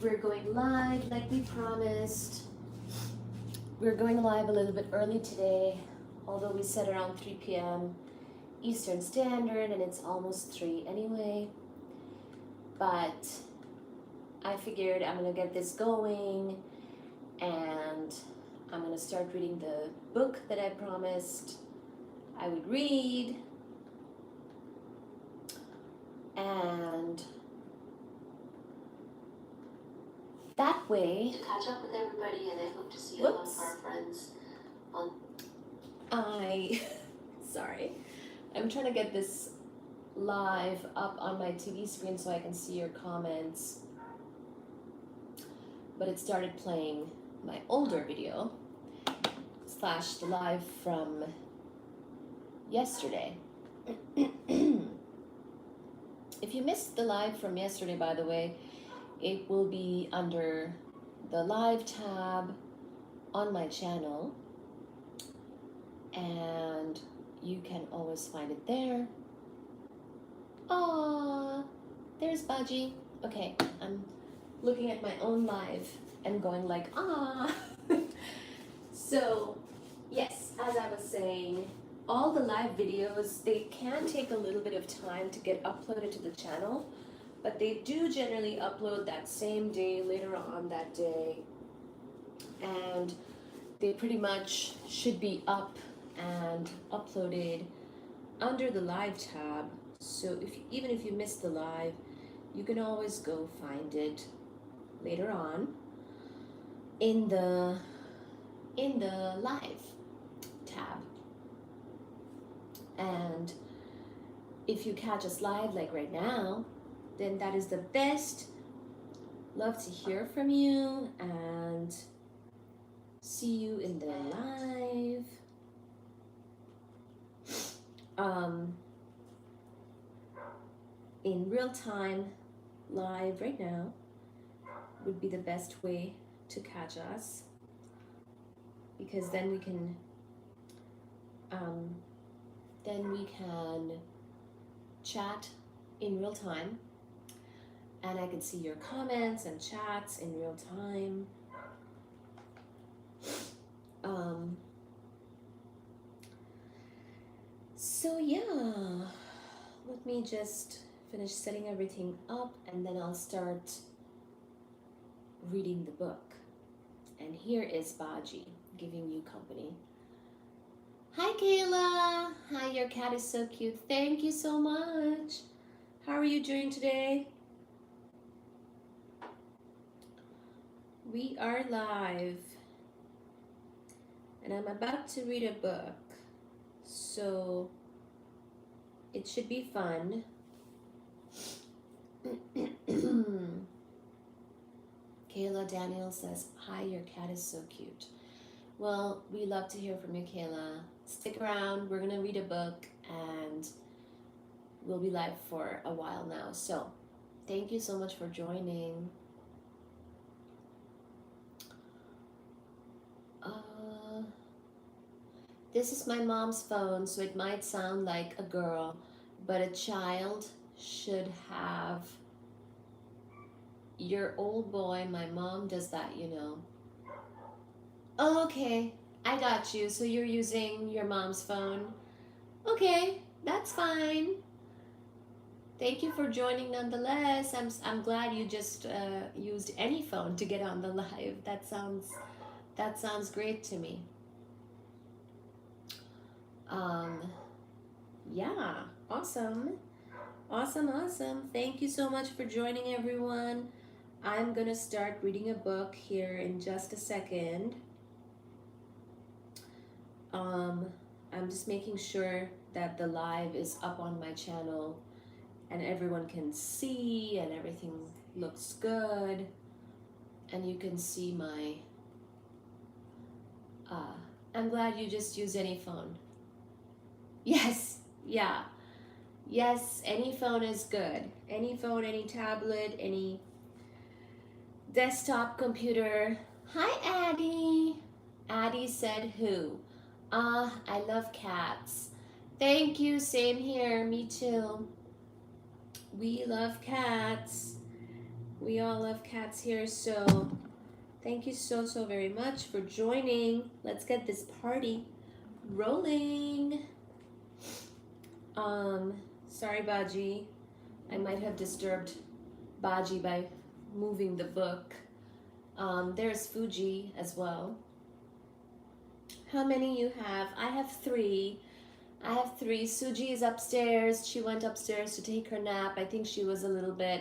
we're going live like we promised. We're going live a little bit early today, although we said around 3 p.m. Eastern Standard, and it's almost 3 anyway. But I figured I'm gonna get this going, and I'm gonna start reading the book that I promised I would read. And that way, to catch up with everybody, and I hope to see a lot of our friends on. Sorry, I'm trying to get this live up on my TV screen so I can see your comments, but it started playing my older video / the live from yesterday. If you missed the live from yesterday, by the way, it will be under the live tab on my channel, and you can always find it there. Aww, there's Baji. Okay, I'm looking at my own live and going like, ah. So, yes, as I was saying, all the live videos, they can take a little bit of time to get uploaded to the channel, but they do generally upload that same day, later on that day, and they pretty much should be up and uploaded under the live tab. So even if you missed the live, you can always go find it later on in the live tab. And if you catch us live like right now, then that is the best. Love to hear from you and see you in the live. In real time, live right now would be the best way to catch us, because then we can chat in real time, and I can see your comments and chats in real time. So yeah, let me just finish setting everything up, and then I'll start reading the book. And here is Baji giving you company. Hi Kayla! Hi, your cat is so cute. Thank you so much. How are you doing today? We are live, and I'm about to read a book, so it should be fun. Kayla Daniel says, hi, your cat is so cute. Well, we love to hear from you, Kayla. Stick around, we're gonna read a book, and we'll be live for a while now. So, thank you so much for joining. This is my mom's phone, so it might sound like a girl, but a child should have. Your old boy, my mom does that, you know. Okay, I got you. So you're using your mom's phone. Okay, that's fine. Thank you for joining nonetheless. I'm glad you just used any phone to get on the live. That sounds great to me. Yeah, awesome. Thank you so much for joining, everyone. I'm gonna start reading a book here in just a second. I'm just making sure that the live is up on my channel and everyone can see and everything looks good, and you can see my I'm glad you just use any phone. Yes, yeah. Yes, any phone is good. Any phone, any tablet, any desktop computer. Hi, Addie. Addie said who? I love cats. Thank you, same here, me too. We love cats. We all love cats here, so thank you so very much for joining. Let's get this party rolling. Sorry, Baji. I might have disturbed Baji by moving the book. There's Fuji as well. How many you have? I have 3. Suji is upstairs. She went upstairs to take her nap. I think she was a little bit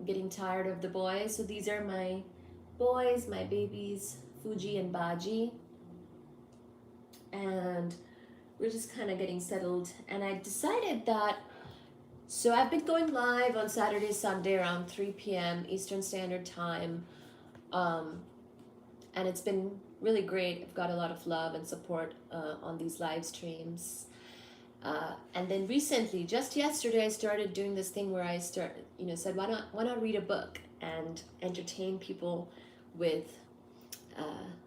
getting tired of the boys. So these are my boys, my babies, Fuji and Baji. And we're just kind of getting settled. And I decided that, so I've been going live on Saturday, Sunday around 3 p.m. Eastern Standard Time. And it's been really great. I've got a lot of love and support on these live streams. And then recently, just yesterday, I started doing this thing where I said, why not read a book and entertain people with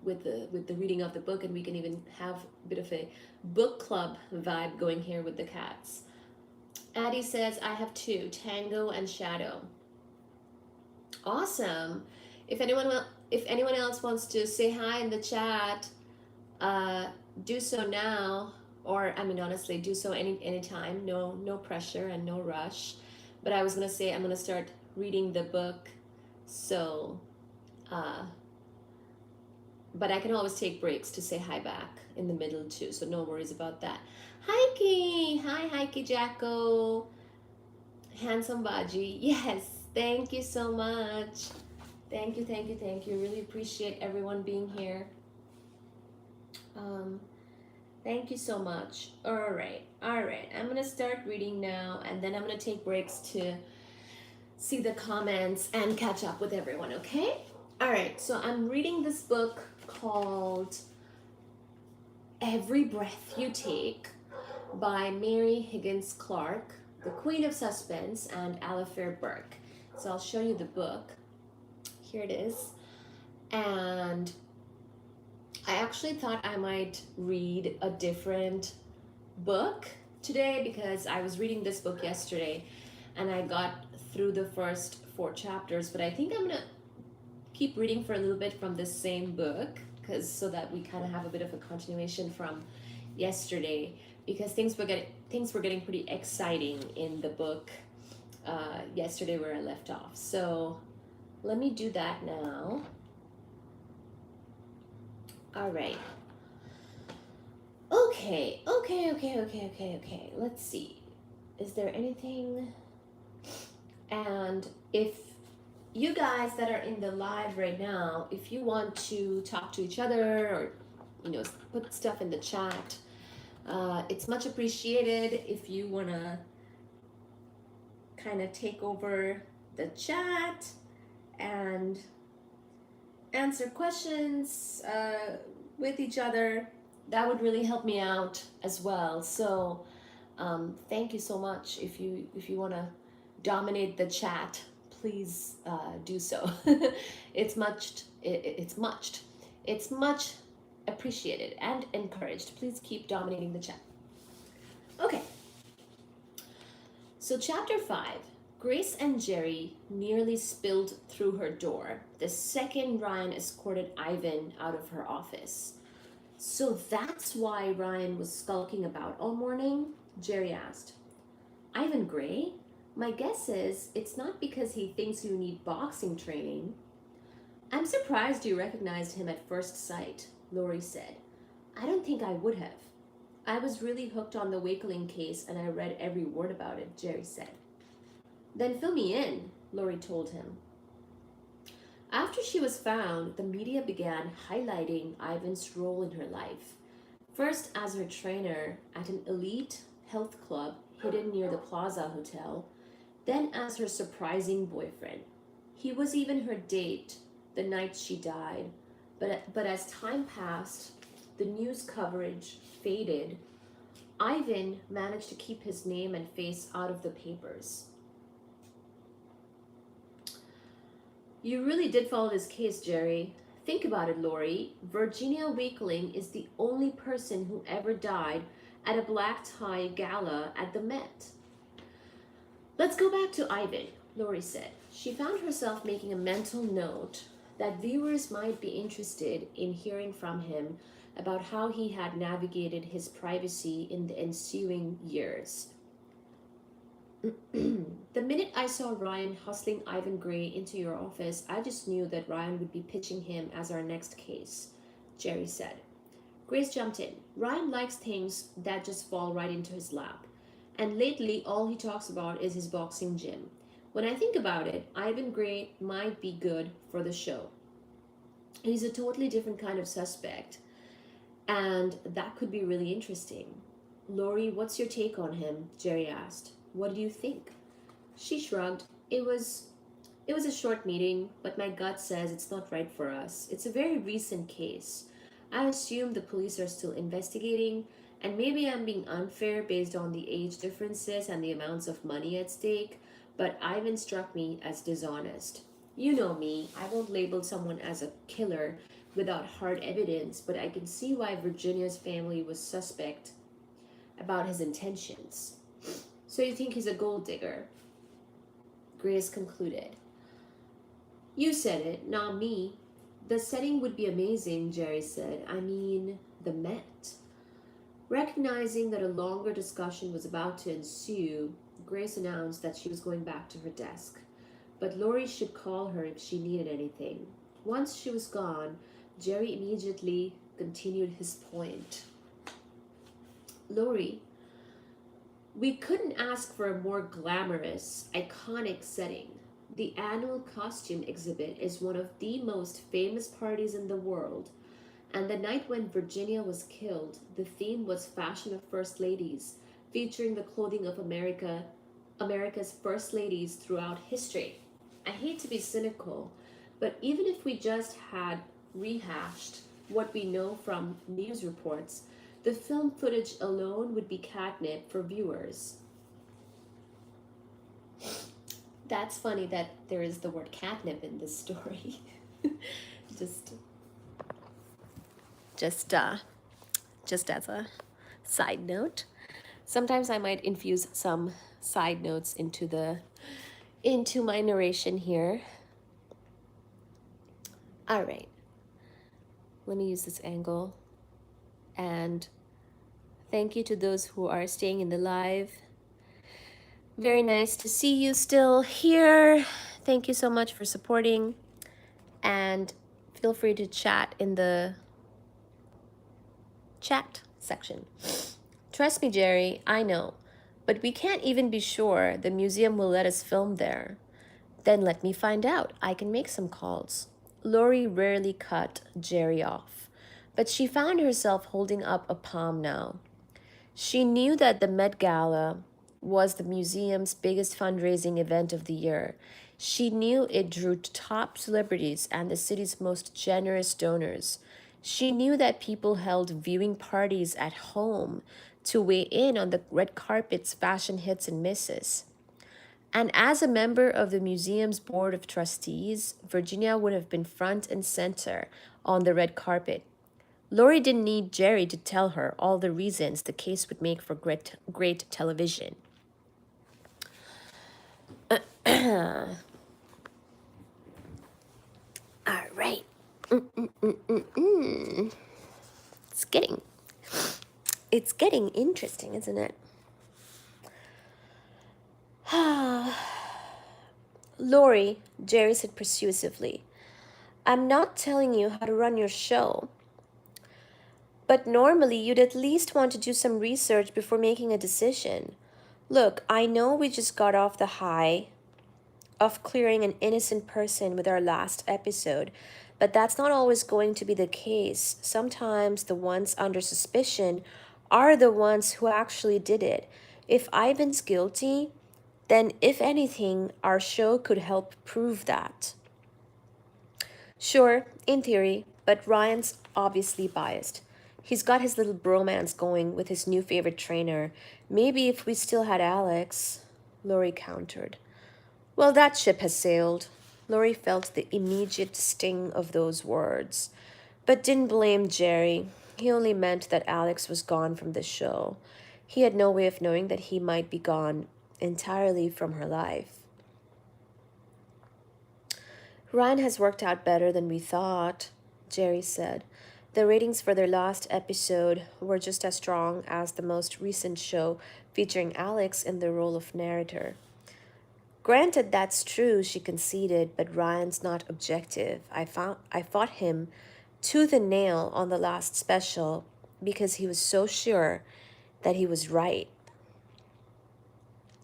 the reading of the book, and we can even have a bit of a book club vibe going here with the cats. Addie says, I have 2, Tango and Shadow. Awesome. If anyone else wants to say hi in the chat, do so now, or honestly, do so anytime. No pressure and no rush. But I was gonna say I'm gonna start reading the book, so but I can always take breaks to say hi back in the middle too, so no worries about that. Heike, hi Heike Jacko, handsome Baji. Yes, thank you so much. Thank you. Really appreciate everyone being here. Thank you so much. All right. I'm gonna start reading now, and then I'm gonna take breaks to see the comments and catch up with everyone, okay? All right, so I'm reading this book called Every Breath You Take by Mary Higgins Clark, the Queen of Suspense, and Alafair Burke. So I'll show you the book. Here it is. And I actually thought I might read a different book today because I was reading this book yesterday and I got through the first 4 chapters, but I think I'm gonna keep reading for a little bit from the same book, so that we kind of have a bit of a continuation from yesterday, because things were getting pretty exciting in the book yesterday where I left off. So let me do that now. All right. Okay. Let's see. Is there anything? And if you guys that are in the live right now, if you want to talk to each other or, put stuff in the chat, it's much appreciated. If you want to kind of take over the chat and answer questions with each other, that would really help me out as well. So thank you so much. If you want to dominate the chat, please do so. It's much appreciated and encouraged. Please keep dominating the chat. Okay. So chapter 5, Grace and Jerry nearly spilled through her door the second Ryan escorted Ivan out of her office. So that's why Ryan was skulking about all morning? Jerry asked. Ivan Gray? My guess is it's not because he thinks you need boxing training. I'm surprised you recognized him at first sight, Lori said. I don't think I would have. I was really hooked on the Wakeling case and I read every word about it, Jerry said. Then fill me in, Lori told him. After she was found, the media began highlighting Ivan's role in her life. First as her trainer at an elite health club hidden near the Plaza Hotel, then as her surprising boyfriend. He was even her date the night she died, but as time passed, the news coverage faded. Ivan managed to keep his name and face out of the papers. You really did follow this case, Jerry. Think about it, Lori. Virginia Wakeling is the only person who ever died at a black tie gala at the Met. Let's go back to Ivan, Lori said. She found herself making a mental note that viewers might be interested in hearing from him about how he had navigated his privacy in the ensuing years. The minute I saw Ryan hustling Ivan Gray into your office, I just knew that Ryan would be pitching him as our next case, Jerry said. Grace jumped in. Ryan likes things that just fall right into his lap. And lately, all he talks about is his boxing gym. When I think about it, Ivan Gray might be good for the show. He's a totally different kind of suspect, and that could be really interesting. Lori, what's your take on him? Jerry asked. What do you think? She shrugged. It was a short meeting, but my gut says it's not right for us. It's a very recent case. I assume the police are still investigating, and maybe I'm being unfair based on the age differences and the amounts of money at stake, but Ivan struck me as dishonest. You know me, I won't label someone as a killer without hard evidence, but I can see why Virginia's family was suspect about his intentions. So you think he's a gold digger? Grace concluded. You said it, not me. The setting would be amazing, Jerry said. I mean, the Met. Recognizing that a longer discussion was about to ensue, Grace announced that she was going back to her desk. But Lori should call her if she needed anything. Once she was gone, Jerry immediately continued his point. Lori, we couldn't ask for a more glamorous, iconic setting. The annual costume exhibit is one of the most famous parties in the world, and the night when Virginia was killed, the theme was Fashion of First Ladies, featuring the clothing of America's first ladies throughout history. I hate to be cynical, but even if we just had rehashed what we know from news reports, the film footage alone would be catnip for viewers. That's funny that there is the word catnip in this story. just, just, uh, just as a side note. Sometimes I might infuse some side notes into my narration here. All right. Let me use this angle. And thank you to those who are staying in the live. Very nice to see you still here. Thank you so much for supporting. And feel free to chat in the chat section. Trust me, Jerry, I know. But we can't even be sure the museum will let us film there. Then let me find out. I can make some calls. Lori rarely cut Jerry off, but she found herself holding up a palm now. She knew that the Met Gala was the museum's biggest fundraising event of the year. She knew it drew top celebrities and the city's most generous donors. She knew that people held viewing parties at home to weigh in on the red carpet's fashion hits and misses. And as a member of the museum's board of trustees, Virginia would have been front and center on the red carpet. Lori didn't need Jerry to tell her all the reasons the case would make for great television. All right. It's getting interesting, isn't it? Lori, Jerry said persuasively, I'm not telling you how to run your show. But normally you'd at least want to do some research before making a decision. Look, I know we just got off the high of clearing an innocent person with our last episode, but that's not always going to be the case. Sometimes the ones under suspicion are the ones who actually did it. If Ivan's guilty, then if anything, our show could help prove that. Sure, in theory, but Ryan's obviously biased. He's got his little bromance going with his new favorite trainer. Maybe if we still had Alex, Lori countered. Well, that ship has sailed. Lori felt the immediate sting of those words, but didn't blame Jerry. He only meant that Alex was gone from the show. He had no way of knowing that he might be gone entirely from her life. Ryan has worked out better than we thought, Jerry said. The ratings for their last episode were just as strong as the most recent show featuring Alex in the role of narrator. Granted, that's true, she conceded, but Ryan's not objective. I fought him tooth and nail on the last special because he was so sure that he was right.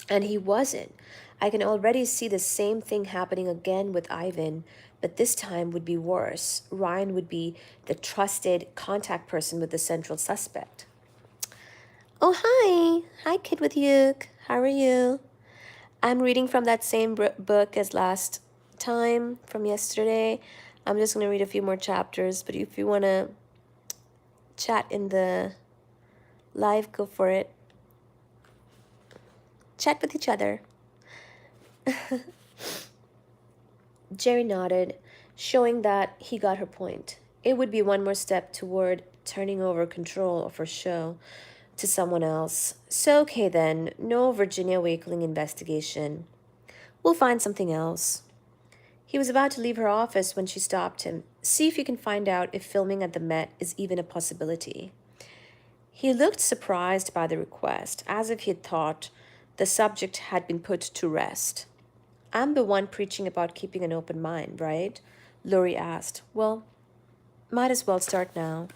And he wasn't. I can already see the same thing happening again with Ivan, but this time would be worse. Ryan would be the trusted contact person with the central suspect. Oh, hi. Hi, Kid with Yuke. How are you? I'm reading from that same book as last time from yesterday. I'm just going to read a few more chapters, but if you want to chat in the live, go for it. Chat with each other. Jerry nodded, showing that he got her point. It would be one more step toward turning over control of her show to someone else. So, okay then, no Virginia Wakeling investigation. We'll find something else. He was about to leave her office when she stopped him. See if you can find out if filming at the Met is even a possibility. He looked surprised by the request, as if he had thought the subject had been put to rest. I'm the one preaching about keeping an open mind, right? Lori asked. Well, might as well start now.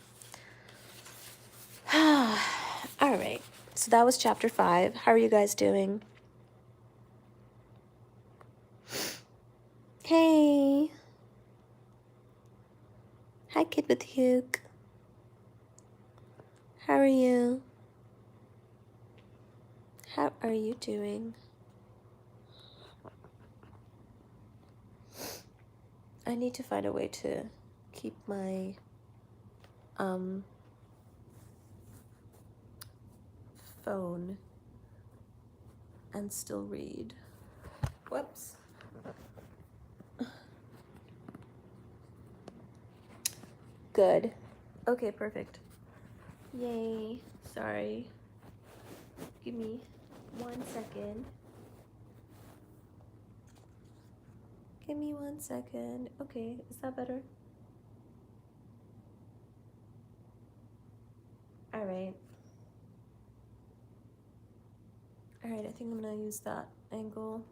All right. So that was chapter 5. How are you guys doing? Hey. Hi, Kid with Hugh. How are you? How are you doing? I need to find a way to keep my phone and still read. Whoops. Good. Okay, perfect. Yay. Sorry. Give me 1 second. Give me 1 second. Okay, is that better? Alright. Alright, I think I'm gonna use that angle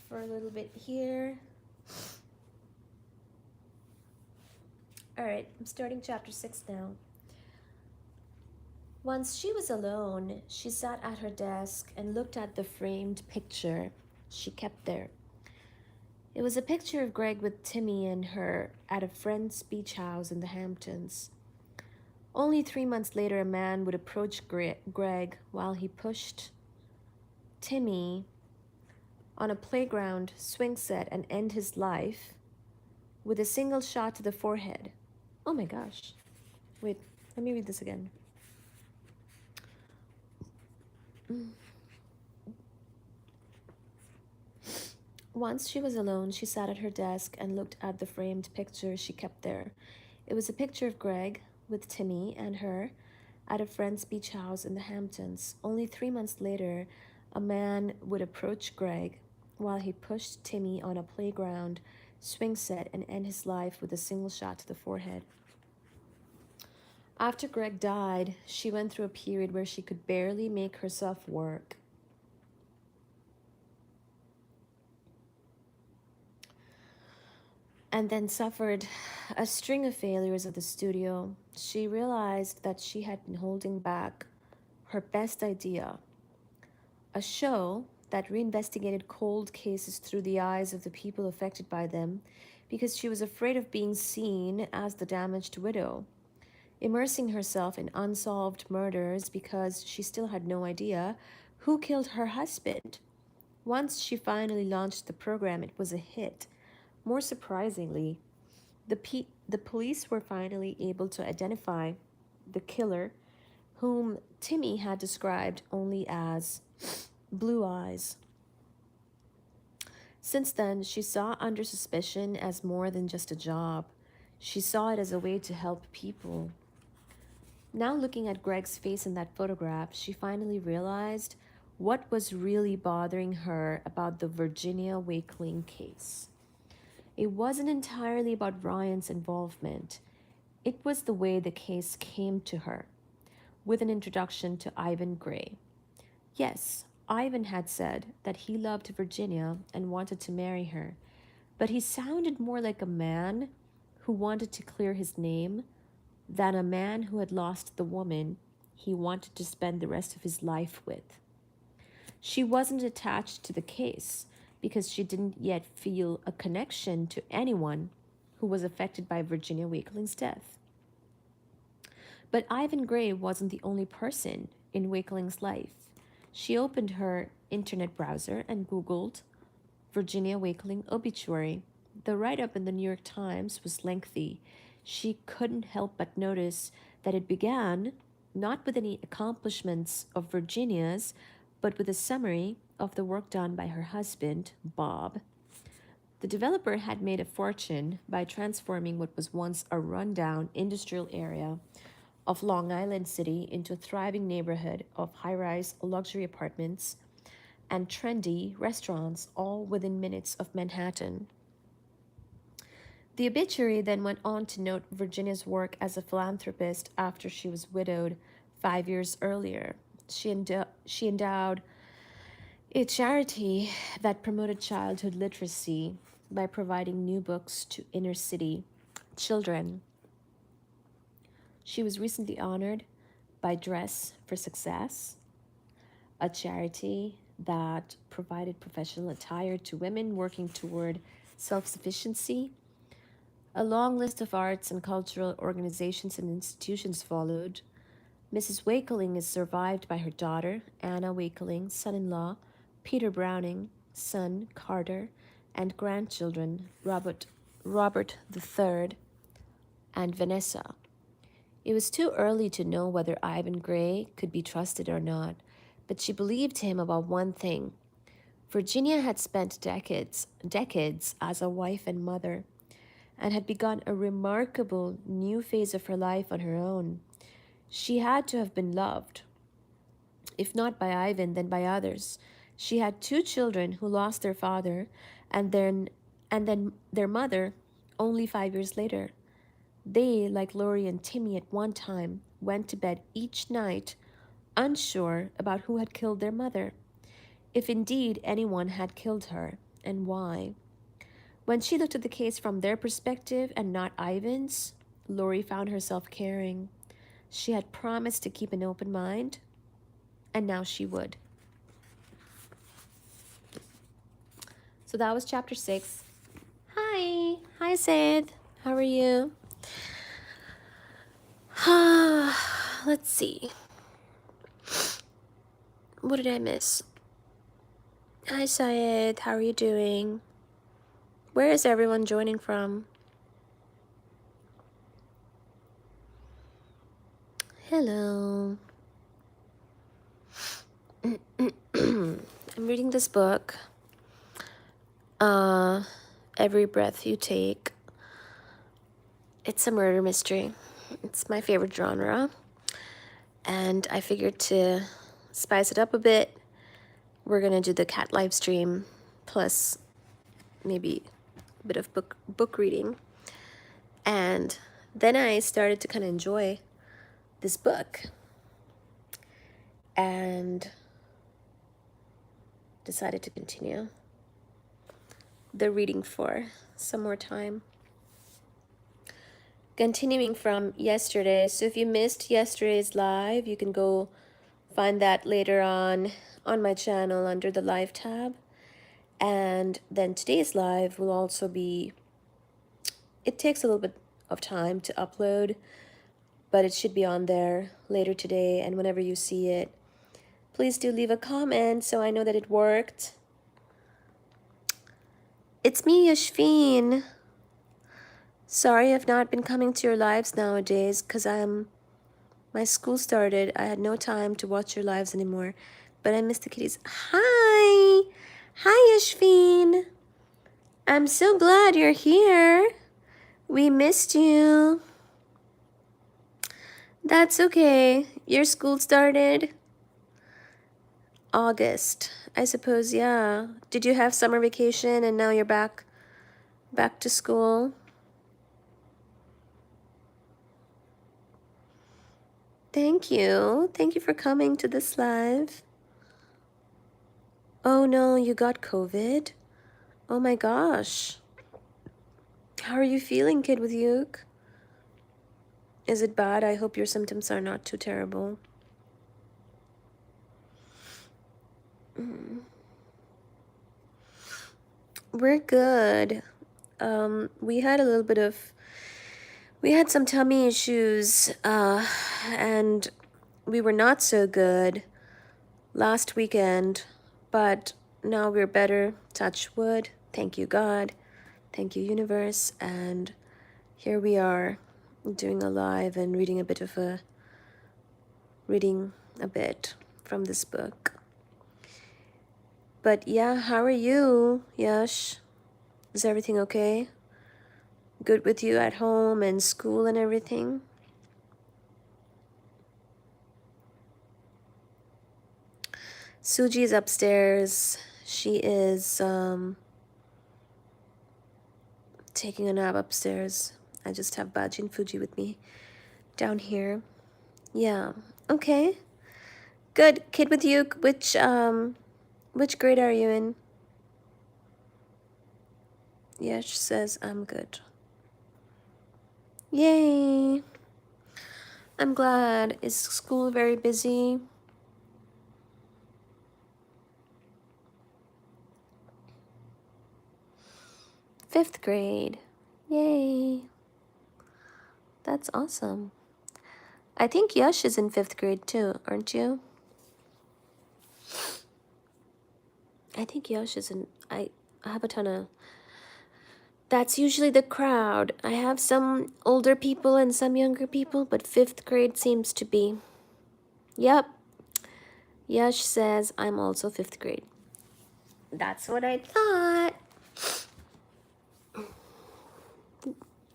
for a little bit here. Alright, I'm starting chapter 6 now. Once she was alone, she sat at her desk and looked at the framed picture she kept there. It was a picture of Greg with Timmy and her at a friend's beach house in the Hamptons. Only 3 months later, a man would approach Greg while he pushed Timmy on a playground swing set and end his life with a single shot to the forehead. Oh my gosh. Wait, let me read this again. Once she was alone, she sat at her desk and looked at the framed picture she kept there. It was a picture of Greg with Timmy and her at a friend's beach house in the Hamptons. Only 3 months later, a man would approach Greg while he pushed Timmy on a playground swing set and end his life with a single shot to the forehead. After Greg died, she went through a period where she could barely make herself work. And then suffered a string of failures at the studio. She realized that she had been holding back her best idea, a show that reinvestigated cold cases through the eyes of the people affected by them, because she was afraid of being seen as the damaged widow, immersing herself in unsolved murders because she still had no idea who killed her husband. Once she finally launched the program, it was a hit. More surprisingly, the police were finally able to identify the killer, whom Timmy had described only as Blue Eyes. Since then, she saw Under Suspicion as more than just a job. She saw it as a way to help people. Now looking at Greg's face in that photograph, she finally realized what was really bothering her about the Virginia Wakeling case. It wasn't entirely about Ryan's involvement. It was the way the case came to her, with an introduction to Ivan Gray. Yes, Ivan had said that he loved Virginia and wanted to marry her, but he sounded more like a man who wanted to clear his name than a man who had lost the woman he wanted to spend the rest of his life with. She wasn't attached to the case because she didn't yet feel a connection to anyone who was affected by Virginia Wakeling's death. But Ivan Gray wasn't the only person in Wakeling's life. She opened her internet browser and Googled Virginia Wakeling obituary. The write-up in the New York Times was lengthy. She couldn't help but notice that it began not with any accomplishments of Virginia's, but with a summary of the work done by her husband, Bob. The developer had made a fortune by transforming what was once a rundown industrial area of Long Island City into a thriving neighborhood of high-rise luxury apartments and trendy restaurants, all within minutes of Manhattan. The obituary then went on to note Virginia's work as a philanthropist after she was widowed 5 years earlier. She endowed a charity that promoted childhood literacy by providing new books to inner city children. She was recently honored by Dress for Success, a charity that provided professional attire to women working toward self-sufficiency. A long list of arts and cultural organizations and institutions followed. Mrs. Wakeling is survived by her daughter, Anna Wakeling, son-in-law, Peter Browning, son, Carter, and grandchildren, Robert III, and Vanessa. It was too early to know whether Ivan Gray could be trusted or not, but she believed him about one thing. Virginia had spent decades as a wife and mother, and had begun a remarkable new phase of her life on her own. She had to have been loved, if not by Ivan, then by others. She had 2 children who lost their father and then their mother only 5 years later. They, like Lori and Timmy at one time, went to bed each night unsure about who had killed their mother, if indeed anyone had killed her, and why. When she looked at the case from their perspective and not Ivan's, Lori found herself caring. She had promised to keep an open mind, and now she would. So that was chapter 6. Hi Sid. How are you? Let's see. What did I miss? Hi Syed, how are you doing? Where is everyone joining from? Hello. I'm reading this book, Every Breath You Take. It's a murder mystery. It's my favorite genre. And I figured to spice it up a bit, we're going to do the cat live stream, plus maybe a bit of book reading. And then I started to kind of enjoy this book and decided to continue the reading for some more time. Continuing from yesterday, so if you missed yesterday's live, you can go find that later on my channel under the live tab. And then today's live will also be, it takes a little bit of time to upload, but it should be on there later today. And whenever you see it, please do leave a comment so I know that it worked. It's me, Yashveen. Sorry I've not been coming to your lives nowadays because my school started. I had no time to watch your lives anymore, but I miss the kitties. Hi Yashveen. I'm so glad you're here. We missed you. That's okay. Your school started. August. I suppose, yeah. Did you have summer vacation and now you're back to school? Thank you. Thank you for coming to this live. Oh no, you got COVID? Oh my gosh. How are you feeling, kid with Uke? Is it bad? I hope your symptoms are not too terrible. We're good. We had some tummy issues, and we were not so good last weekend, but now we're better. Touch wood. Thank you, God. Thank you, universe. And here we are doing a live and reading a bit from this book. But yeah, how are you, Yash? Is everything okay? Good with you at home and school and everything? Suji is upstairs. She is taking a nap upstairs. I just have Baji and Fuji with me down here. Yeah. Okay. Good. Kid with you, which grade are you in? Yash says I'm good. Yay. I'm glad. Is school very busy? Fifth grade. Yay. That's awesome. I think Yash is in fifth grade too, aren't you? I think Yash is in. I have a ton of. That's usually the crowd. I have some older people and some younger people, but fifth grade seems to be. Yep. Yash says I'm also fifth grade. That's what I thought.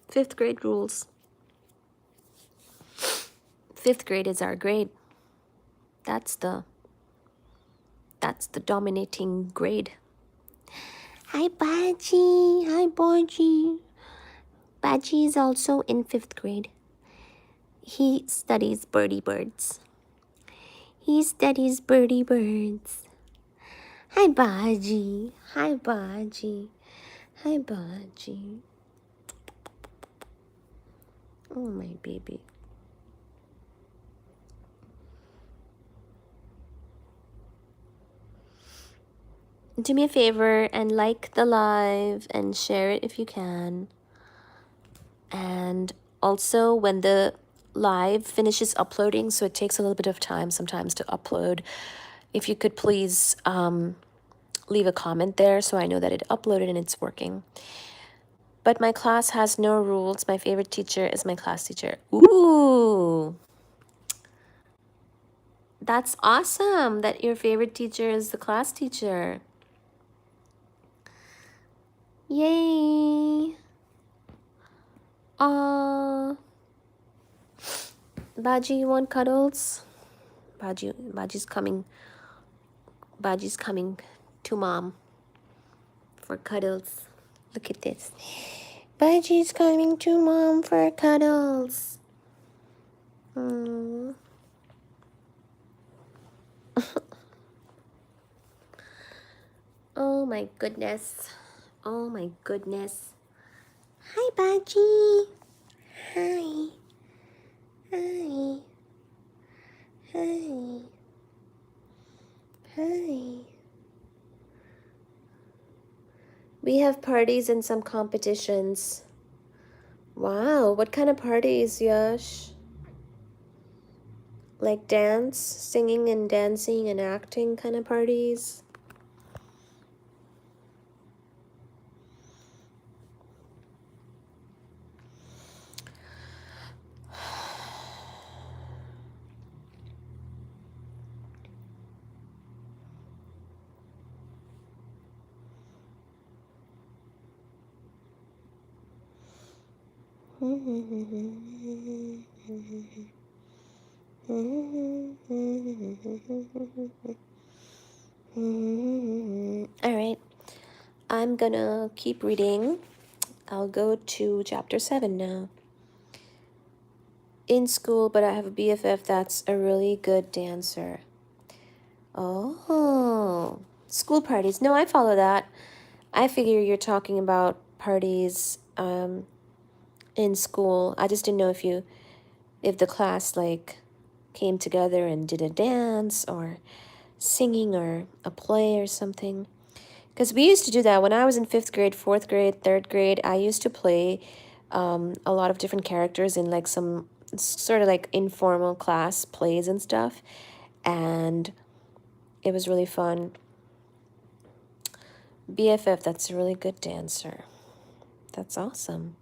Fifth grade rules. Fifth grade is our grade. That's the dominating grade. Hi, Baji. Hi, Baji. Baji is also in fifth grade. He studies birdie birds. He studies birdie birds. Hi, Baji. Hi, Baji. Hi, Baji. Oh, my baby. Do me a favor and like the live and share it if you can. And also when the live finishes uploading, so it takes a little bit of time sometimes to upload, if you could please leave a comment there so I know that it uploaded and it's working. But my class has no rules. My favorite teacher is my class teacher. Ooh, that's awesome that your favorite teacher is the class teacher. Yay. Baji, you want cuddles? Baji's coming to mom for cuddles. Look at this. Baji's coming to mom for cuddles. Oh my goodness. Oh my goodness. Hi, Baji. Hi. Hi. Hi. Hi. We have parties and some competitions. Wow, what kind of parties, Yash? Like dance, singing and dancing and acting kind of parties? All right, I'm gonna keep reading. I'll go to chapter 7 now. In school, but I have a BFF that's a really good dancer. Oh, school parties. No, I follow that. I figure you're talking about parties in school. I just didn't know if the class like came together and did a dance or singing or a play or something. Because we used to do that when I was in 5th grade, 4th grade, 3rd grade. I used to play a lot of different characters in like some sort of like informal class plays and stuff. And it was really fun. BFF, that's a really good dancer. That's awesome.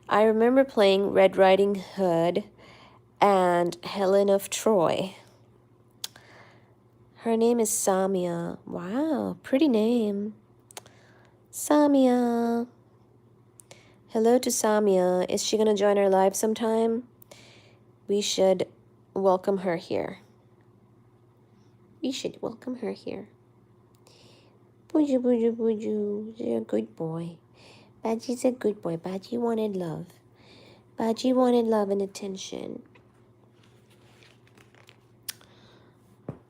I remember playing Red Riding Hood and Helen of Troy. Her name is Samia. Wow, pretty name. Samia. Hello to Samia. Is she going to join our live sometime? We should welcome her here. We should welcome her here. Buju, buju, buju. You're a good boy. Baji's a good boy. Baji wanted love. Baji wanted love and attention.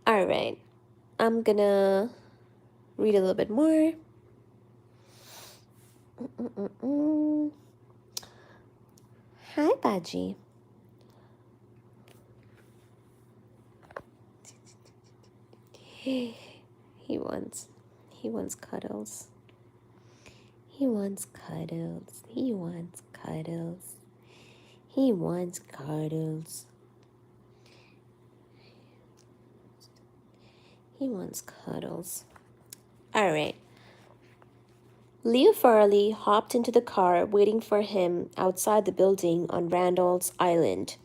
All right. I'm gonna read a little bit more. Hi, Baji. He wants cuddles. He wants cuddles. He wants cuddles. He wants cuddles. He wants cuddles. All right. Leo Farley hopped into the car waiting for him outside the building on Randall's Island,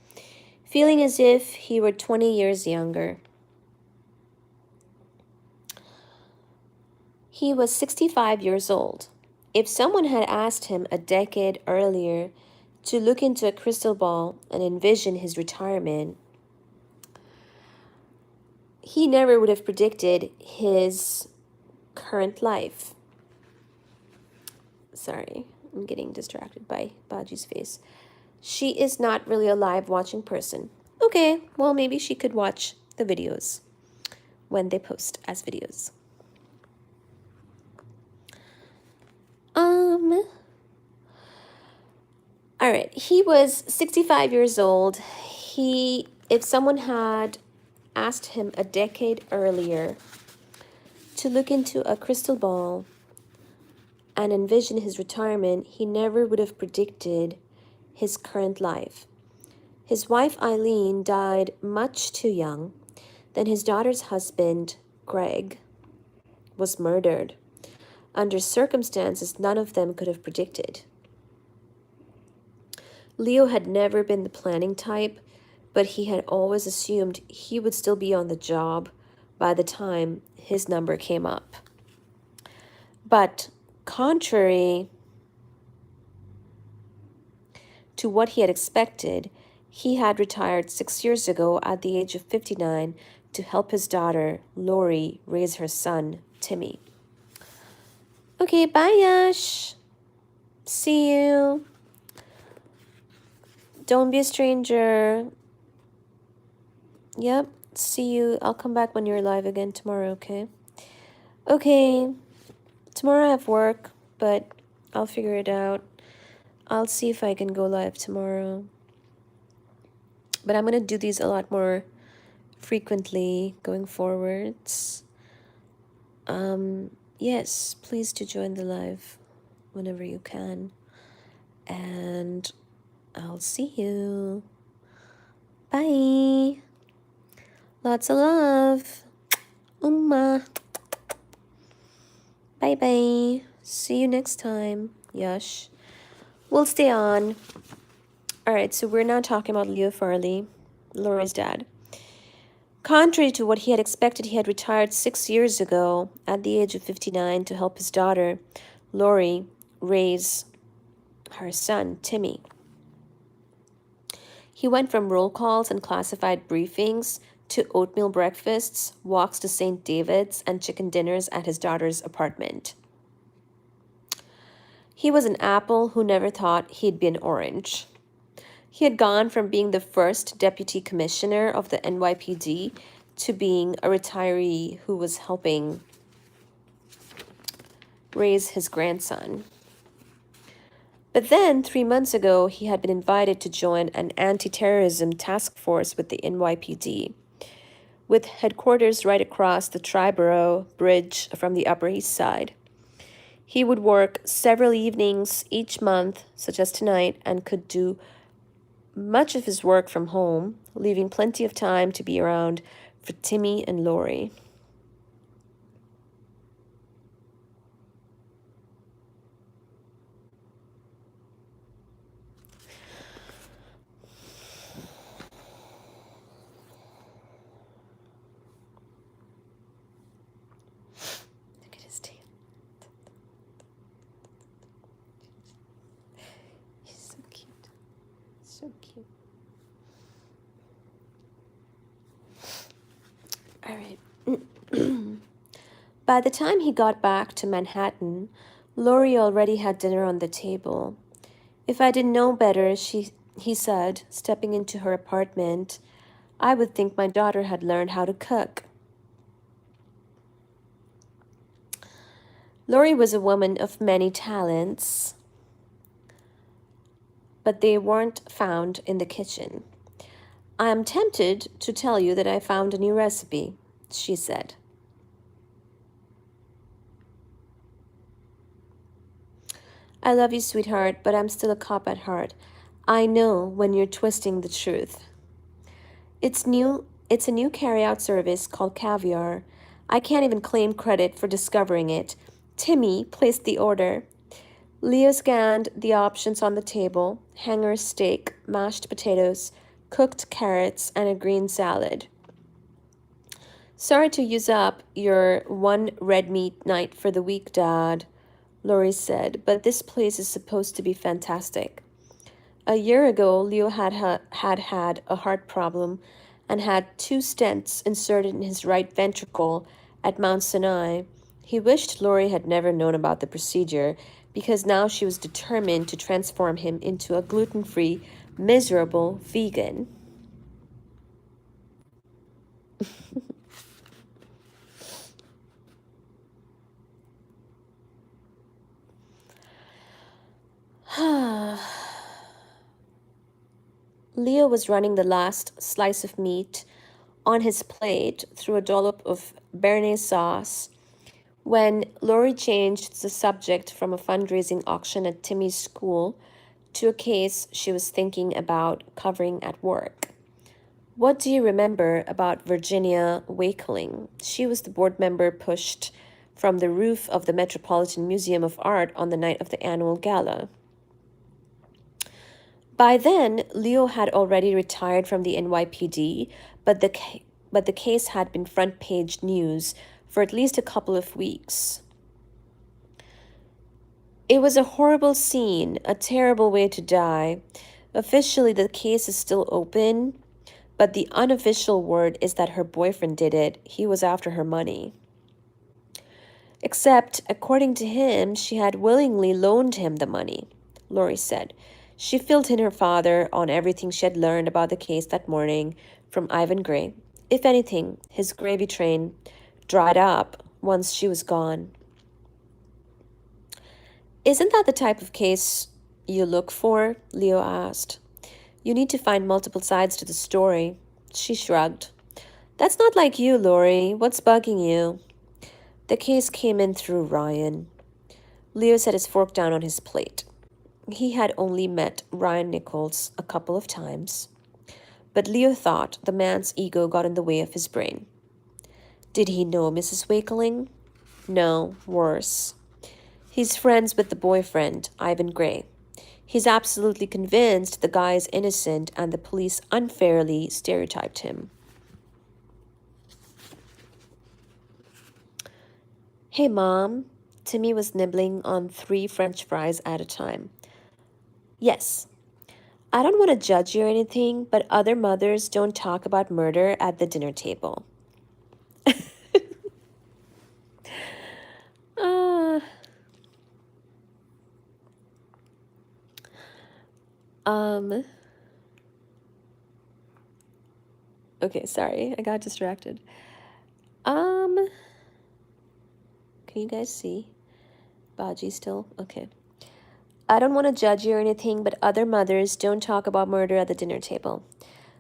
feeling as if he were 20 years younger. He was 65 years old. If someone had asked him a decade earlier to look into a crystal ball and envision his retirement, he never would have predicted his current life. Sorry, I'm getting distracted by Baji's face. She is not really a live watching person. Okay, well, maybe she could watch the videos when they post as videos. All right, he was 65 years old. If someone had asked him a decade earlier to look into a crystal ball and envision his retirement, he never would have predicted his current life. His wife Eileen died much too young. Then his daughter's husband, Greg, was murdered under circumstances none of them could have predicted. Leo had never been the planning type, but he had always assumed he would still be on the job by the time his number came up. But contrary to what he had expected, he had retired 6 years ago at the age of 59 to help his daughter, Lori, raise her son, Timmy. Okay, bye, Yash. See you. Don't be a stranger. Yep, see you. I'll come back when you're live again tomorrow, okay? Okay, tomorrow I have work, but I'll figure it out. I'll see if I can go live tomorrow. But I'm going to do these a lot more frequently going forwards. Yes, please do join the live whenever you can. And I'll see you. Bye. Lots of love. Bye-bye. See you next time. Yash. We'll stay on. Alright, so we're now talking about Leo Farley, Laura's dad. Contrary to what he had expected, he had retired 6 years ago at the age of 59 to help his daughter, Lori, raise her son, Timmy. He went from roll calls and classified briefings to oatmeal breakfasts, walks to St. David's, and chicken dinners at his daughter's apartment. He was an apple who never thought he'd be an orange. He had gone from being the first deputy commissioner of the NYPD to being a retiree who was helping raise his grandson. But then, 3 months ago, he had been invited to join an anti-terrorism task force with the NYPD, with headquarters right across the Triborough Bridge from the Upper East Side. He would work several evenings each month, such as tonight, and could do much of his work from home, leaving plenty of time to be around for Timmy and Lori. Look at his tail. He's so cute. So cute. All right. By the time he got back to Manhattan, Lori already had dinner on the table. If I didn't know better, he said, stepping into her apartment, I would think my daughter had learned how to cook. Lori was a woman of many talents, but they weren't found in the kitchen. I am tempted to tell you that I found a new recipe, she said. I love you, sweetheart, but I'm still a cop at heart. I know when you're twisting the truth. It's a new carry-out service called Caviar. I can't even claim credit for discovering it. Timmy placed the order. Leo scanned the options on the table: hanger steak, mashed potatoes, cooked carrots, and a green salad. Sorry to use up your one red meat night for the week, Dad, Lori said, but this place is supposed to be fantastic. A year ago, Leo had a heart problem and had 2 stents inserted in his right ventricle at Mount Sinai. He wished Lori had never known about the procedure, because now she was determined to transform him into a gluten-free, miserable vegan. Leo was running the last slice of meat on his plate through a dollop of béarnaise sauce when Lori changed the subject from a fundraising auction at Timmy's school to a case she was thinking about covering at work. What do you remember about Virginia Wakeling? She was the board member pushed from the roof of the Metropolitan Museum of Art on the night of the annual gala. By then, Leo had already retired from the NYPD, but the case had been front page news for at least a couple of weeks. It was a horrible scene, a terrible way to die. Officially, the case is still open, but the unofficial word is that her boyfriend did it. He was after her money. Except, according to him, she had willingly loaned him the money, Lori said. She filled in her father on everything she had learned about the case that morning from Ivan Gray. If anything, his gravy train dried up once she was gone. Isn't that the type of case you look for? Leo asked. You need to find multiple sides to the story. She shrugged. That's not like you, Lori. What's bugging you? The case came in through Ryan. Leo set his fork down on his plate. He had only met Ryan Nichols a couple of times, but Leo thought the man's ego got in the way of his brain. Did he know Mrs. Wakeling? No, worse. He's friends with the boyfriend, Ivan Gray. He's absolutely convinced the guy is innocent and the police unfairly stereotyped him. Hey, Mom. Timmy was nibbling on 3 French fries at a time. Yes, I don't want to judge you or anything, but other mothers don't talk about murder at the dinner table. uh, um, okay, sorry, I got distracted. Um, can you guys see? Baji still? Okay. I don't want to judge you or anything, but other mothers don't talk about murder at the dinner table.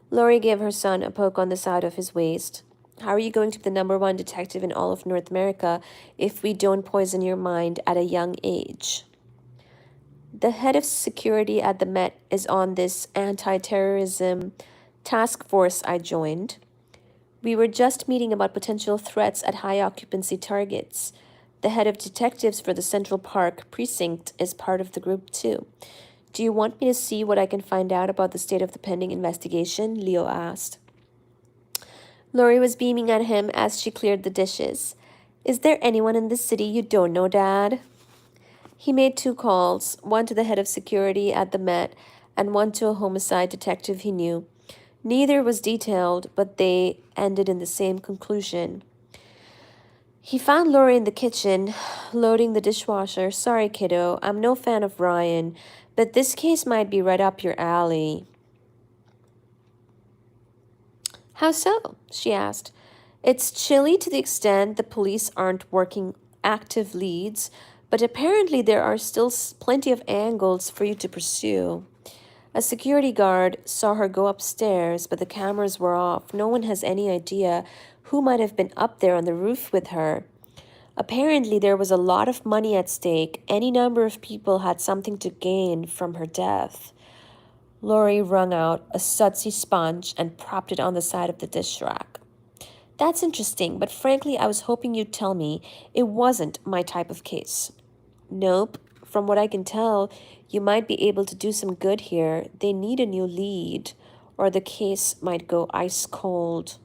Lori gave her son a poke on the side of his waist. How are you going to be the #1 detective in all of North America if we don't poison your mind at a young age? The head of security at the Met is on this anti-terrorism task force I joined. We were just meeting about potential threats at high occupancy targets. The head of detectives for the Central Park precinct is part of the group too. Do you want me to see what I can find out about the state of the pending investigation? Leo asked. Lori was beaming at him as she cleared the dishes. Is there anyone in this city you don't know, Dad? He made 2 calls, one to the head of security at the Met and one to a homicide detective he knew. Neither was detailed, but they ended in the same conclusion. He found Lori in the kitchen, loading the dishwasher. Sorry, kiddo, I'm no fan of Ryan, but this case might be right up your alley. How so? She asked. It's chilly to the extent the police aren't working active leads, but apparently there are still plenty of angles for you to pursue. A security guard saw her go upstairs, but the cameras were off. No one has any idea who might have been up there on the roof with her. Apparently, there was a lot of money at stake. Any number of people had something to gain from her death. Lori wrung out a sudsy sponge and propped it on the side of the dish rack. That's interesting, but frankly, I was hoping you'd tell me it wasn't my type of case. Nope. From what I can tell, you might be able to do some good here. They need a new lead, or the case might go ice cold.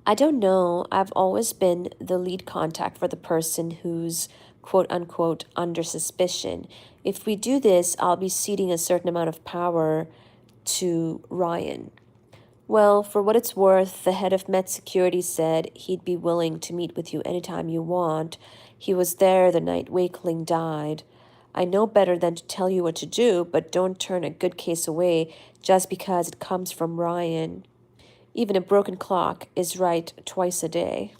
I don't know. I've always been the lead contact for the person who's quote unquote under suspicion. If we do this, I'll be ceding a certain amount of power to Ryan. Well, for what it's worth, the head of Met Security said he'd be willing to meet with you anytime you want. He was there the night Wakeling died. I know better than to tell you what to do, but don't turn a good case away just because it comes from Ryan. Even a broken clock is right twice a day.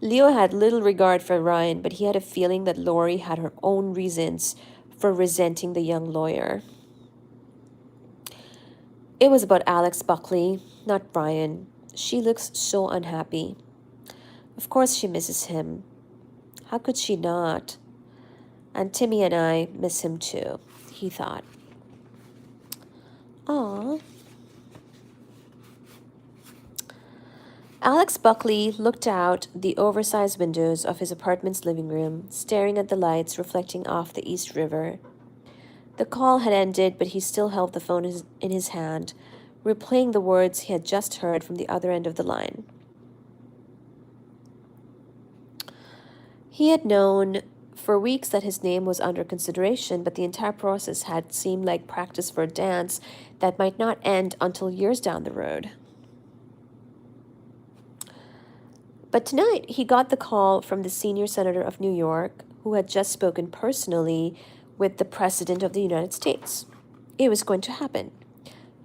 Leo had little regard for Ryan, but he had a feeling that Lori had her own reasons for resenting the young lawyer. It was about Alex Buckley, not Ryan. She looks so unhappy. Of course she misses him. How could she not? And Timmy and I miss him too, he thought. Aw. Alex Buckley looked out the oversized windows of his apartment's living room, staring at the lights reflecting off the East River. The call had ended, but he still held the phone in his hand, replaying the words he had just heard from the other end of the line. He had known for weeks that his name was under consideration, but the entire process had seemed like practice for a dance that might not end until years down the road. But tonight, he got the call from the senior senator of New York, who had just spoken personally with the President of the United States. It was going to happen.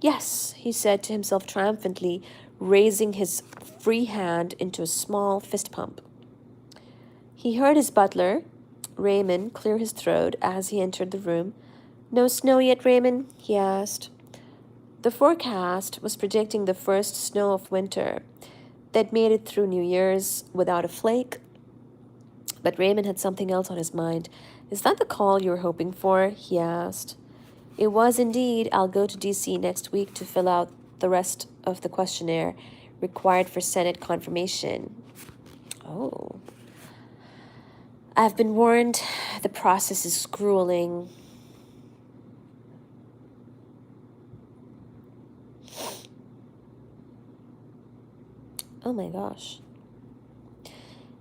Yes, he said to himself triumphantly, raising his free hand into a small fist pump. He heard his butler, Raymond, clear his throat as he entered the room. No snow yet, Raymond? He asked. The forecast was predicting the first snow of winter. They'd made it through New Year's without a flake. But Raymond had something else on his mind. Is that the call you were hoping for? He asked. It was indeed. I'll go to D.C. next week to fill out the rest of the questionnaire required for Senate confirmation. Oh. I've been warned. The process is grueling. Oh my gosh.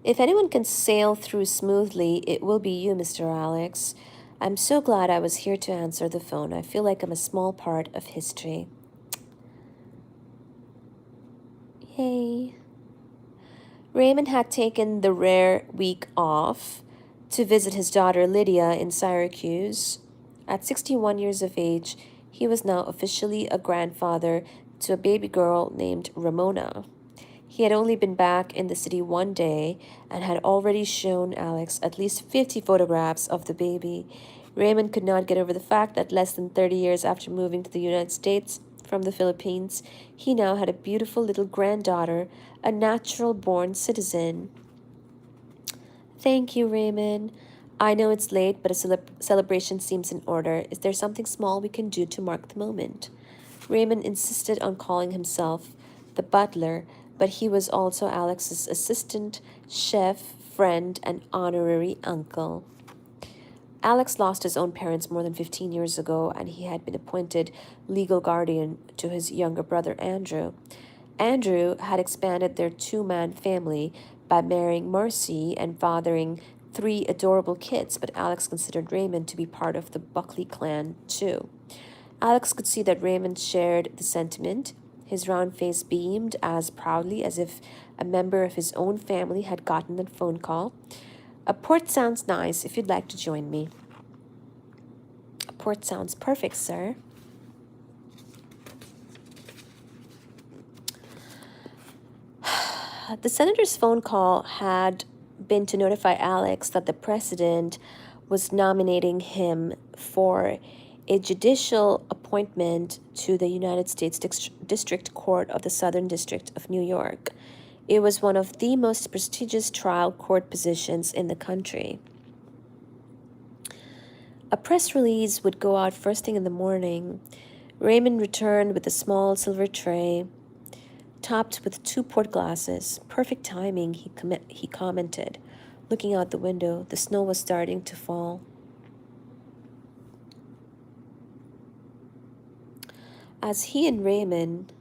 If anyone can sail through smoothly, it will be you, Mr. Alex. I'm so glad I was here to answer the phone. I feel like I'm a small part of history. Yay. Raymond had taken the rare week off to visit his daughter Lydia in Syracuse. At 61 years of age, he was now officially a grandfather to a baby girl named Ramona. He had only been back in the city one day and had already shown Alex at least 50 photographs of the baby. Raymond could not get over the fact that less than 30 years after moving to the United States from the Philippines, he now had a beautiful little granddaughter, a natural-born citizen. Thank you, Raymond. I know it's late, but a celebration seems in order. Is there something small we can do to mark the moment? Raymond insisted on calling himself the butler, but he was also Alex's assistant, chef, friend, and honorary uncle. Alex lost his own parents more than 15 years ago, and he had been appointed legal guardian to his younger brother, Andrew. Andrew had expanded their two-man family by marrying Mercy and fathering 3 adorable kids, but Alex considered Raymond to be part of the Buckley clan, too. Alex could see that Raymond shared the sentiment. His round face beamed as proudly as if a member of his own family had gotten that phone call. A port sounds nice if you'd like to join me. A port sounds perfect, sir. The senator's phone call had been to notify Alex that the president was nominating him for a judicial appointment to the United States District Court of the Southern District of New York. It was one of the most prestigious trial court positions in the country. A press release would go out first thing in the morning. Raymond returned with a small silver tray, topped with 2 port glasses. Perfect timing, he commented. Looking out the window, the snow was starting to fall. As he and Raymond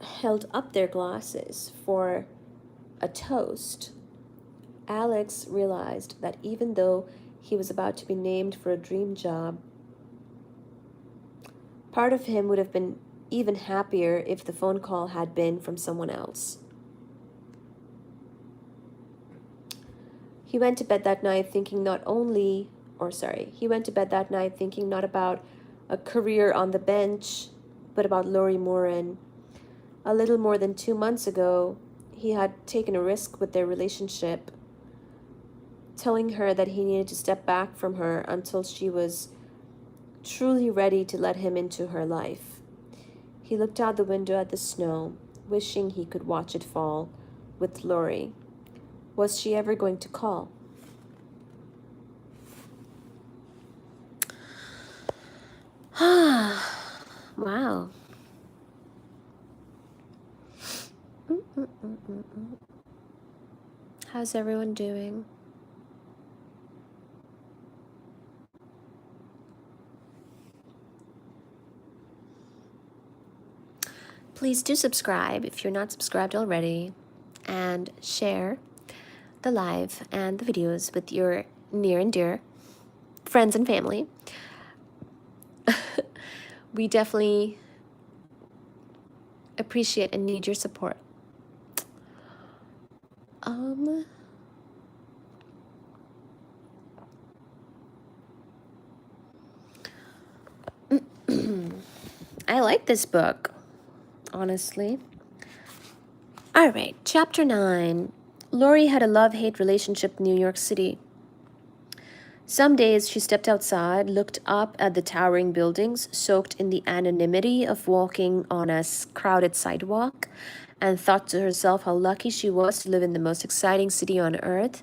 held up their glasses for a toast, Alex realized that even though he was about to be named for a dream job, part of him would have been even happier if the phone call had been from someone else. He went to bed that night thinking not about a career on the bench, but about Lori Moran. A little more than 2 months ago, he had taken a risk with their relationship, telling her that he needed to step back from her until she was truly ready to let him into her life. He looked out the window at the snow, wishing he could watch it fall with Lori. Was she ever going to call? Wow. How's everyone doing? Please do subscribe if you're not subscribed already, and share the live and the videos with your near and dear friends and family. We definitely appreciate and need your support. I like this book, honestly. All right, chapter 9. Lori had a love-hate relationship in New York City. Some days she stepped outside, looked up at the towering buildings, soaked in the anonymity of walking on a crowded sidewalk, and thought to herself how lucky she was to live in the most exciting city on earth.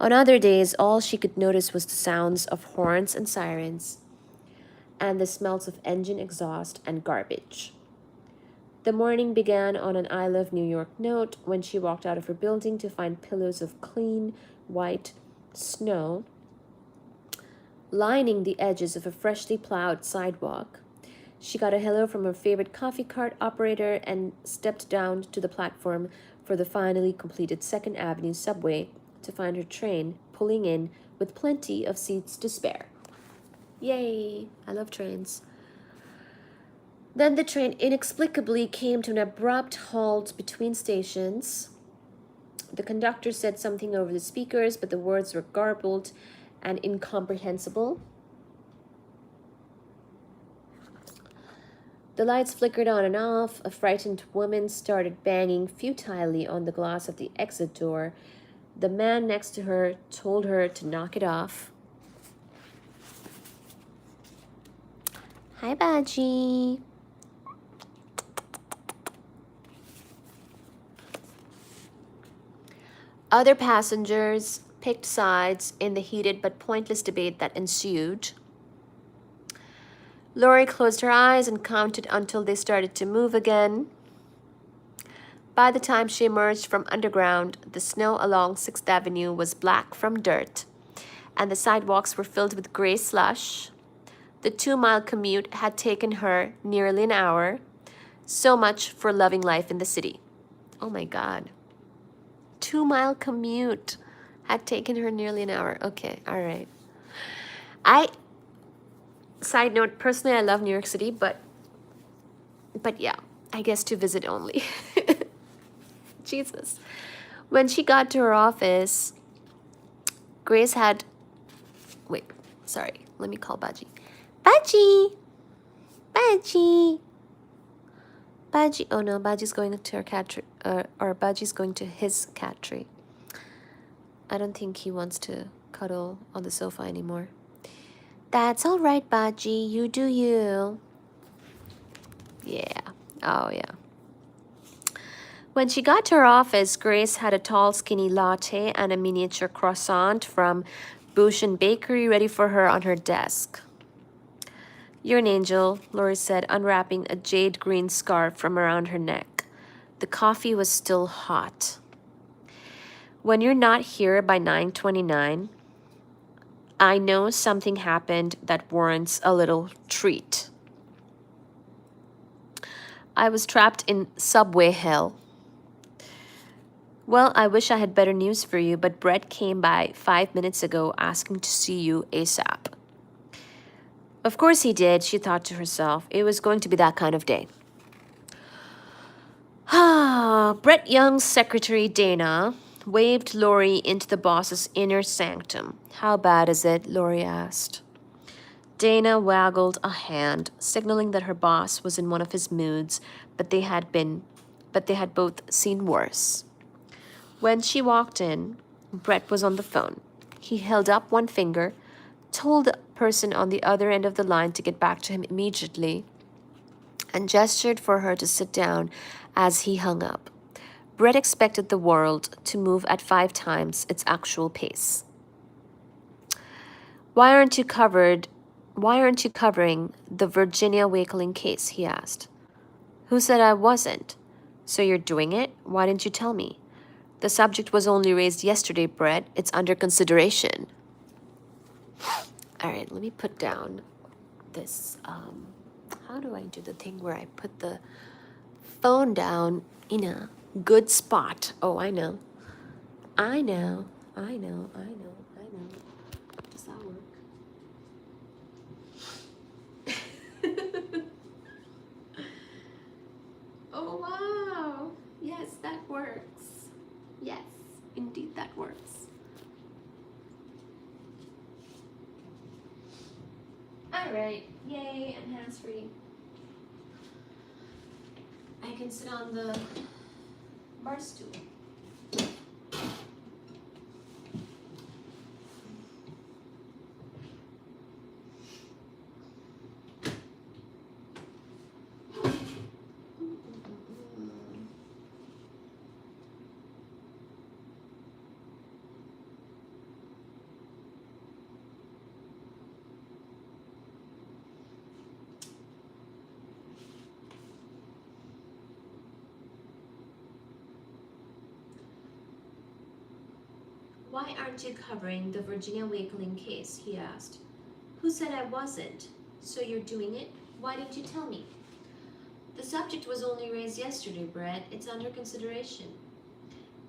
On other days, all she could notice was the sounds of horns and sirens, and the smells of engine exhaust and garbage. The morning began on an I Love New York note when she walked out of her building to find pillows of clean, white snow lining the edges of a freshly plowed sidewalk. She got a hello from her favorite coffee cart operator and stepped down to the platform for the finally completed 2nd Avenue subway to find her train pulling in with plenty of seats to spare. Yay! I love trains. Then the train inexplicably came to an abrupt halt between stations. The conductor said something over the speakers, but the words were garbled and incomprehensible. The lights flickered on and off. A frightened woman started banging futilely on the glass of the exit door. The man next to her told her to knock it off. Hi, Baji. Other passengers picked sides in the heated but pointless debate that ensued. Lori closed her eyes and counted until they started to move again. By the time she emerged from underground, the snow along 6th Avenue was black from dirt, and the sidewalks were filled with gray slush. The 2-mile commute had taken her nearly an hour. So much for loving life in the city. Oh my God. 2-mile commute had taken her nearly an hour. Okay, all right. Side note, personally, I love New York City, but yeah, I guess to visit only. Jesus. When she got to her office, Grace had... Wait, sorry. Let me call Baji. Baji! Baji! Baji. Oh no, Baji's going to her cat tree. Or Baji's going to his cat tree. I don't think he wants to cuddle on the sofa anymore. That's all right, Baji. You do you. Yeah. Oh, yeah. When she got to her office, Grace had a tall, skinny latte and a miniature croissant from Bushin Bakery ready for her on her desk. You're an angel, Lori said, unwrapping a jade green scarf from around her neck. The coffee was still hot. When you're not here by 9:29, I know something happened that warrants a little treat. I was trapped in subway hell. Well, I wish I had better news for you, but Brett came by 5 minutes ago asking to see you ASAP. Of course he did, she thought to herself. It was going to be that kind of day. Brett Young's secretary, Dana, waved Lori into the boss's inner sanctum. How bad is it? Lori asked. Dana waggled a hand, signaling that her boss was in one of his moods, but they had both seen worse. When she walked in, Brett was on the phone. He held up one finger, told the person on the other end of the line to get back to him immediately, and gestured for her to sit down as he hung up. Brett expected the world to move at 5 times its actual pace. Why aren't you covering the Virginia Wakeling case? He asked. Who said I wasn't? So you're doing it? Why didn't you tell me? The subject was only raised yesterday, Brett. It's under consideration. All right, let me put down this. How do I do the thing where I put the phone down in a good spot? Oh, I know. Does that work? Oh, wow. Yes, that works. Yes, indeed that works. All right. Yay, I'm hands-free. I can sit on the bar stool. Why aren't you covering the Virginia Wakeling case? He asked. Who said I wasn't? So you're doing it? Why didn't you tell me? The subject was only raised yesterday, Brett. It's under consideration.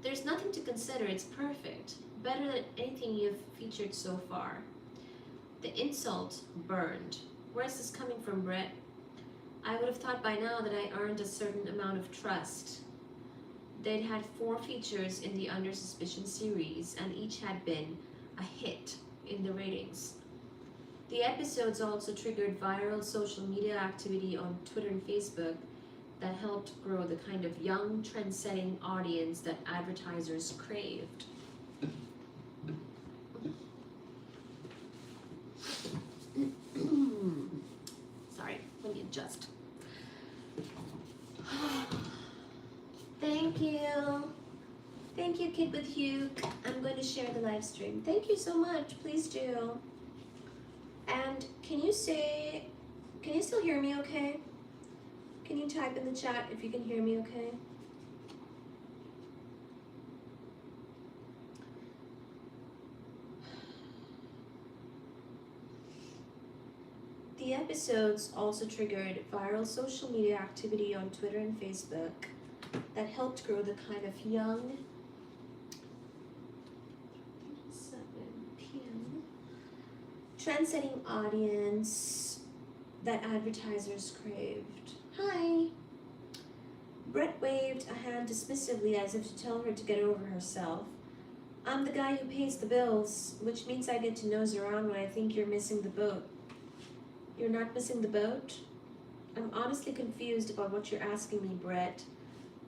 There's nothing to consider, it's perfect. Better than anything you've featured so far. The insult burned. Where's this coming from, Brett? I would have thought by now that I earned a certain amount of trust. They'd had 4 features in the Under Suspicion series, and each had been a hit in the ratings. The episodes also triggered viral social media activity on Twitter and Facebook that helped grow the kind of young, trend-setting audience that advertisers craved. Sorry, let me adjust. Thank you. Thank you, Kid with Hugh. I'm going to share the live stream. Thank you so much. Please do. And can you still hear me okay? Can you type in the chat if you can hear me okay? The episodes also triggered viral social media activity on Twitter and Facebook that helped grow the kind of young 7 p.m. trend-setting audience that advertisers craved. Hi! Brett waved a hand dismissively as if to tell her to get over herself. I'm the guy who pays the bills, which means I get to nose around when I think you're missing the boat. You're not missing the boat? I'm honestly confused about what you're asking me, Brett.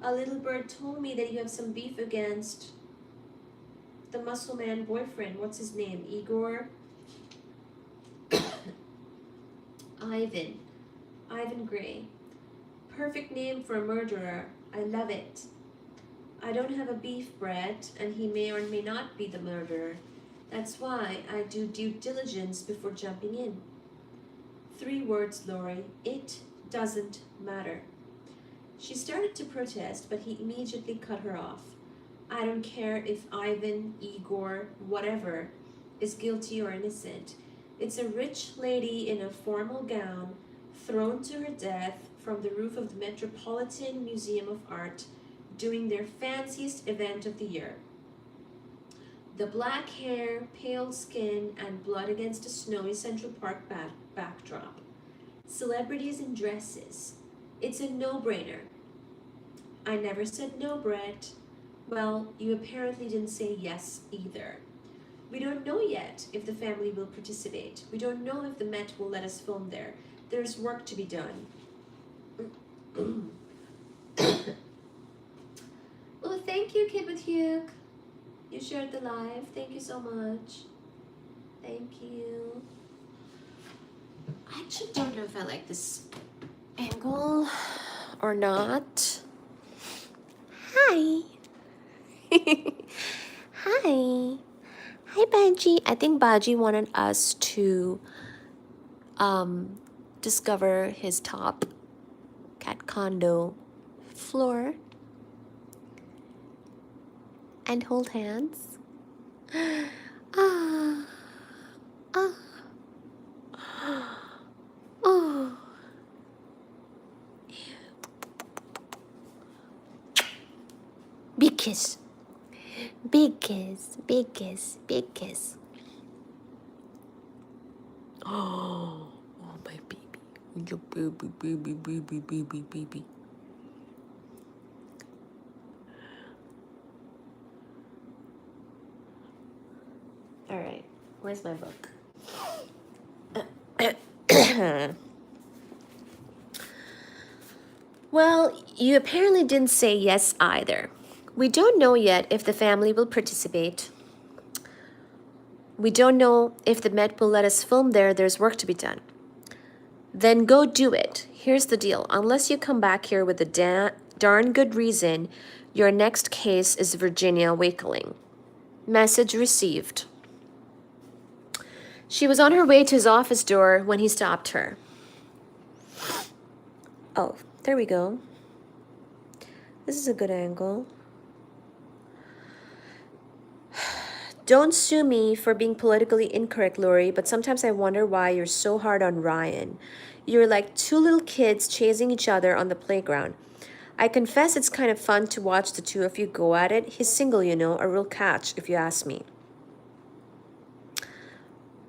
A little bird told me that you have some beef against the muscle man boyfriend. What's his name? Igor? Ivan Gray. Perfect name for a murderer. I love it. I don't have a beef, Brett, and he may or may not be the murderer. That's why I do due diligence before jumping in. 3 words, Lori. It doesn't matter. She started to protest, but he immediately cut her off. I don't care if Ivan, Igor, whatever, is guilty or innocent. It's a rich lady in a formal gown thrown to her death from the roof of the Metropolitan Museum of Art doing their fanciest event of the year. The black hair, pale skin, and blood against a snowy Central Park backdrop. Celebrities in dresses. It's a no-brainer. I never said no, Brett. Well, you apparently didn't say yes either. We don't know yet if the family will participate. We don't know if the Met will let us film there. There's work to be done. Well, thank you, Kid with Hugh. You shared the live. Thank you so much. Thank you. I actually don't know if I like this angle or not. Hi. Hi. Hi, Baji. I think Baji wanted us to discover his top cat condo floor and hold hands. Ah. Ah. Oh. Big kiss. Big kiss. Big kiss. Big kiss. Oh, my baby. Your baby. All right. Where's my book? Well, you apparently didn't say yes either. We don't know yet if the family will participate. We don't know if the Met will let us film there. There's work to be done. Then go do it. Here's the deal. Unless you come back here with a darn good reason, your next case is Virginia Wakeling. Message received. She was on her way to his office door when he stopped her. Oh, there we go. This is a good angle. Don't sue me for being politically incorrect, Lori, but sometimes I wonder why you're so hard on Ryan. You're like 2 little kids chasing each other on the playground. I confess it's kind of fun to watch the two of you go at it. He's single, you know, a real catch, if you ask me.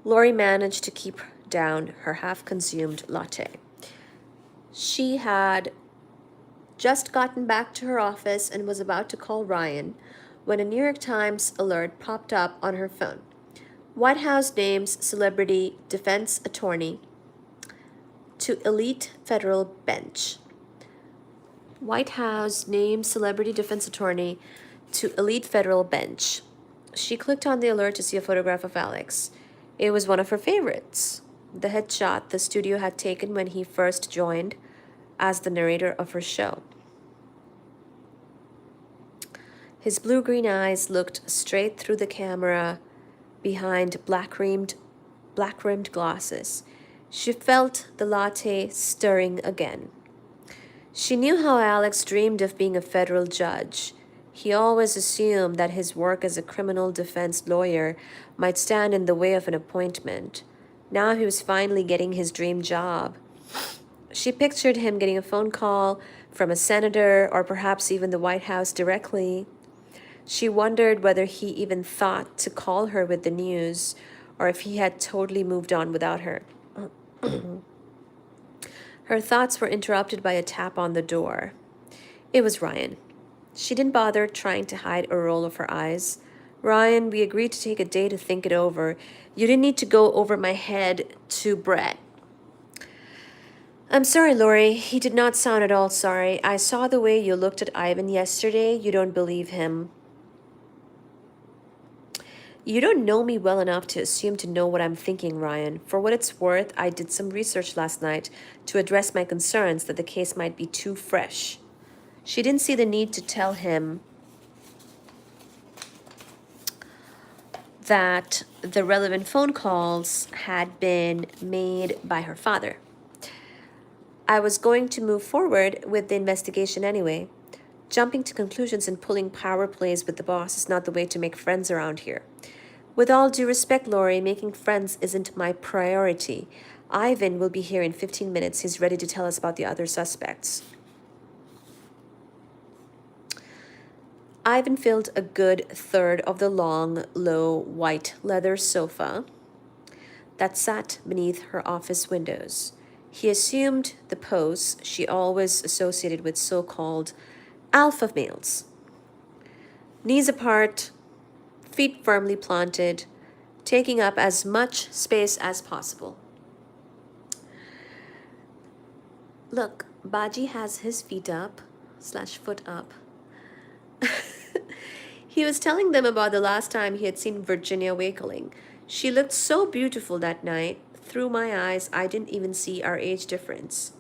Lori managed to keep down her half-consumed latte. She had just gotten back to her office and was about to call Ryan when a New York Times alert popped up on her phone. White House names celebrity defense attorney to elite federal bench. White House names celebrity defense attorney to elite federal bench. She clicked on the alert to see a photograph of Alex. It was one of her favorites, the headshot the studio had taken when he first joined as the narrator of her show. His blue-green eyes looked straight through the camera behind black-rimmed glasses. She felt the latte stirring again. She knew how Alex dreamed of being a federal judge. He always assumed that his work as a criminal defense lawyer might stand in the way of an appointment. Now he was finally getting his dream job. She pictured him getting a phone call from a senator or perhaps even the White House directly. She wondered whether he even thought to call her with the news or if he had totally moved on without her. Her thoughts were interrupted by a tap on the door. It was Ryan. She didn't bother trying to hide a roll of her eyes. Ryan, we agreed to take a day to think it over. You didn't need to go over my head to Brett. I'm sorry, Lori. He did not sound at all sorry. I saw the way you looked at Ivan yesterday. You don't believe him. You don't know me well enough to assume to know what I'm thinking, Ryan. For what it's worth, I did some research last night to address my concerns that the case might be too fresh. She didn't see the need to tell him that the relevant phone calls had been made by her father. I was going to move forward with the investigation anyway. Jumping to conclusions and pulling power plays with the boss is not the way to make friends around here. With all due respect, Lori, making friends isn't my priority. Ivan will be here in 15 minutes. He's ready to tell us about the other suspects. Ivan filled a good third of the long, low, white leather sofa that sat beneath her office windows. He assumed the pose she always associated with so-called alpha males. Knees apart, feet firmly planted, taking up as much space as possible. Look, Baji has his feet up / foot up. He was telling them about the last time he had seen Virginia Wakeling. She looked so beautiful that night. Through my eyes, I didn't even see our age difference.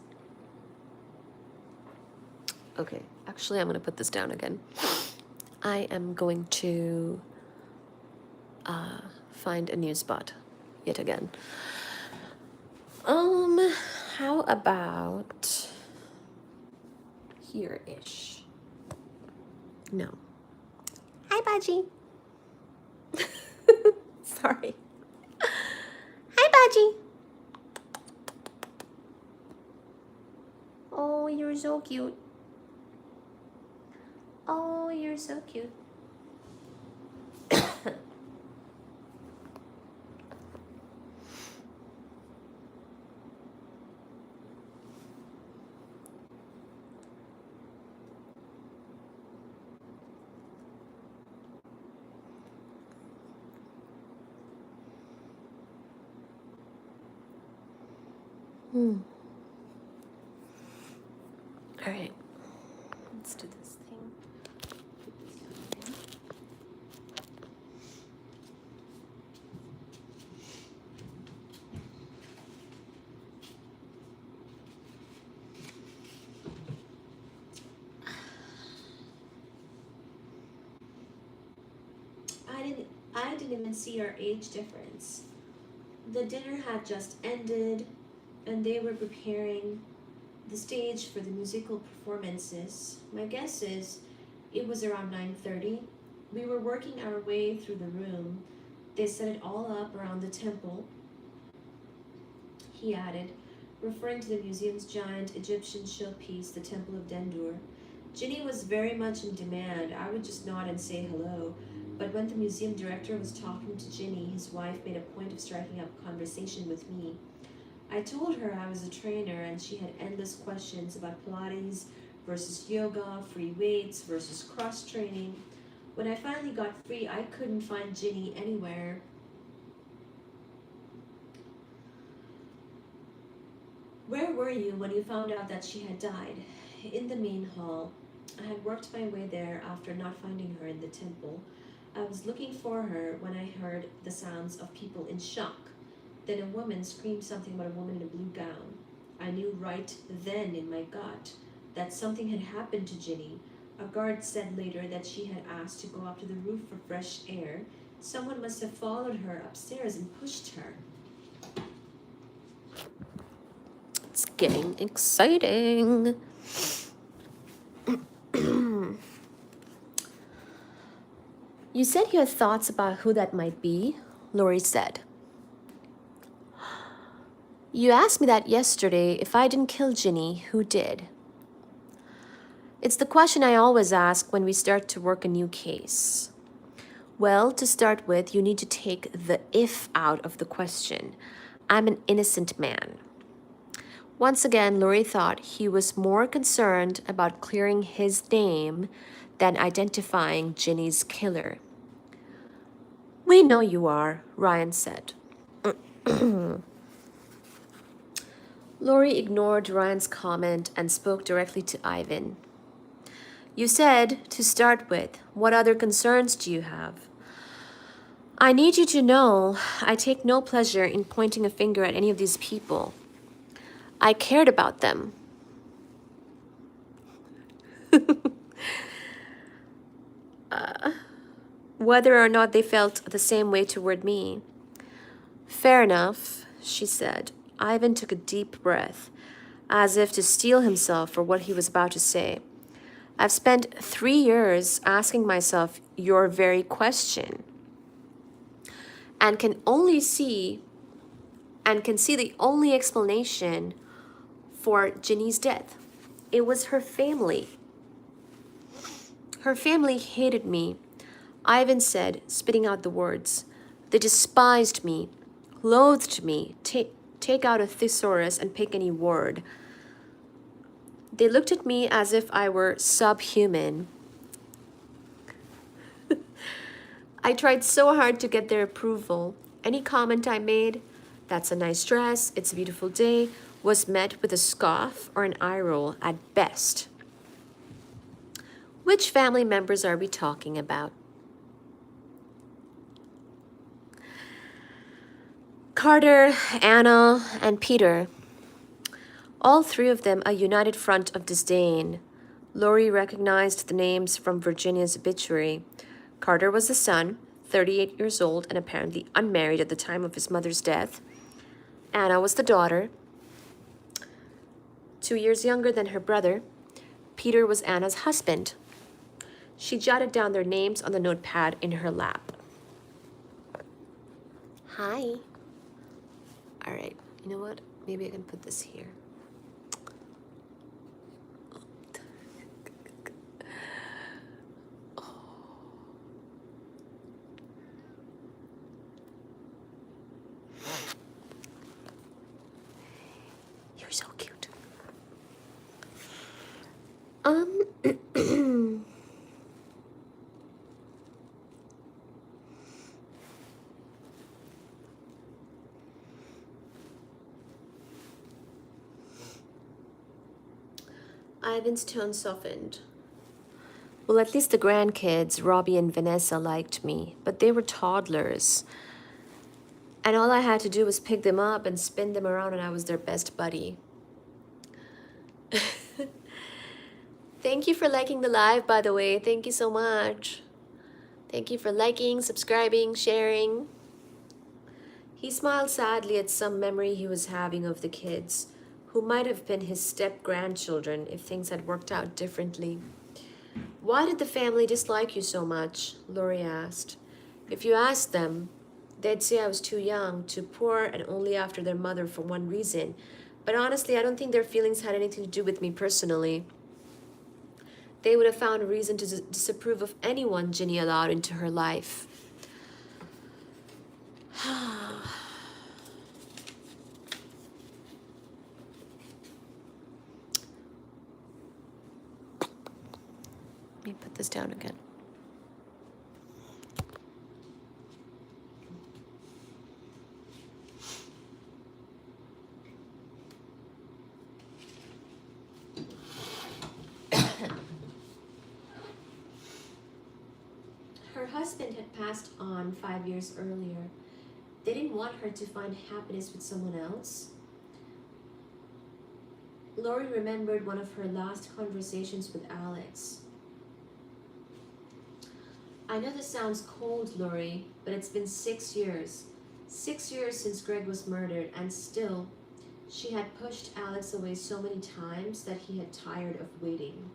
Okay, actually, I'm going to put this down again. I am going to find a new spot yet again. How about here-ish? No. Hi, Baji. Sorry. Hi, Baji. Oh, you're so cute. Oh, you're so cute. All right, let's do this thing. I didn't even see our age difference. The dinner had just ended, and they were preparing the stage for the musical performances. My guess is it was around 9:30. We were working our way through the room. They set it all up around the temple, he added, referring to the museum's giant Egyptian showpiece, the Temple of Dendur. Ginny was very much in demand. I would just nod and say hello. But when the museum director was talking to Ginny, his wife made a point of striking up a conversation with me. I told her I was a trainer and she had endless questions about Pilates versus yoga, free weights versus cross training. When I finally got free, I couldn't find Ginny anywhere. Where were you when you found out that she had died? In the main hall. I had worked my way there after not finding her in the temple. I was looking for her when I heard the sounds of people in shock. Then a woman screamed something about a woman in a blue gown. I knew right then in my gut that something had happened to Ginny. A guard said later that she had asked to go up to the roof for fresh air. Someone must have followed her upstairs and pushed her. It's getting exciting. You said you had thoughts about who that might be, Lori said. You asked me that yesterday. If I didn't kill Ginny, who did? It's the question I always ask when we start to work a new case. Well, to start with, you need to take the if out of the question. I'm an innocent man. Once again, Lori thought he was more concerned about clearing his name than identifying Ginny's killer. We know you are, Ryan said. Lori ignored Ryan's comment and spoke directly to Ivan. You said, to start with, what other concerns do you have? I need you to know I take no pleasure in pointing a finger at any of these people. I cared about them. Whether or not they felt the same way toward me. Fair enough, she said. Ivan took a deep breath, as if to steel himself for what he was about to say. I've spent 3 years asking myself your very question, and can see the only explanation for Ginny's death. It was her family. Her family hated me, Ivan said, spitting out the words. They despised me, loathed me. Take out a thesaurus and pick any word. They looked at me as if I were subhuman. I tried so hard to get their approval. Any comment I made, that's a nice dress, it's a beautiful day, was met with a scoff or an eye roll at best. Which family members are we talking about? Carter, Anna, and Peter. All 3 of them a united front of disdain. Lori recognized the names from Virginia's obituary. Carter was the son, 38 years old and apparently unmarried at the time of his mother's death. Anna was the daughter, 2 years younger than her brother. Peter was Anna's husband. She jotted down their names on the notepad in her lap. Hi. All right, you know what? Maybe I can put this here. You're so cute. Ivan's tone softened. Well, at least the grandkids, Robbie and Vanessa, liked me, but they were toddlers. And all I had to do was pick them up and spin them around, and I was their best buddy. Thank you for liking the live, by the way. Thank you so much. Thank you for liking, subscribing, sharing. He smiled sadly at some memory he was having of the kids, who might have been his step-grandchildren if things had worked out differently. Why did the family dislike you so much? Lori asked. If you asked them, they'd say I was too young, too poor, and only after their mother for one reason. But honestly, I don't think their feelings had anything to do with me personally. They would have found a reason to disapprove of anyone Ginny allowed into her life. Let me put this down again. Her husband had passed on 5 years earlier. They didn't want her to find happiness with someone else. Lori remembered one of her last conversations with Alex. I know this sounds cold, Lori, but it's been 6 years. 6 years since Greg was murdered, and still, she had pushed Alex away so many times that he had tired of waiting.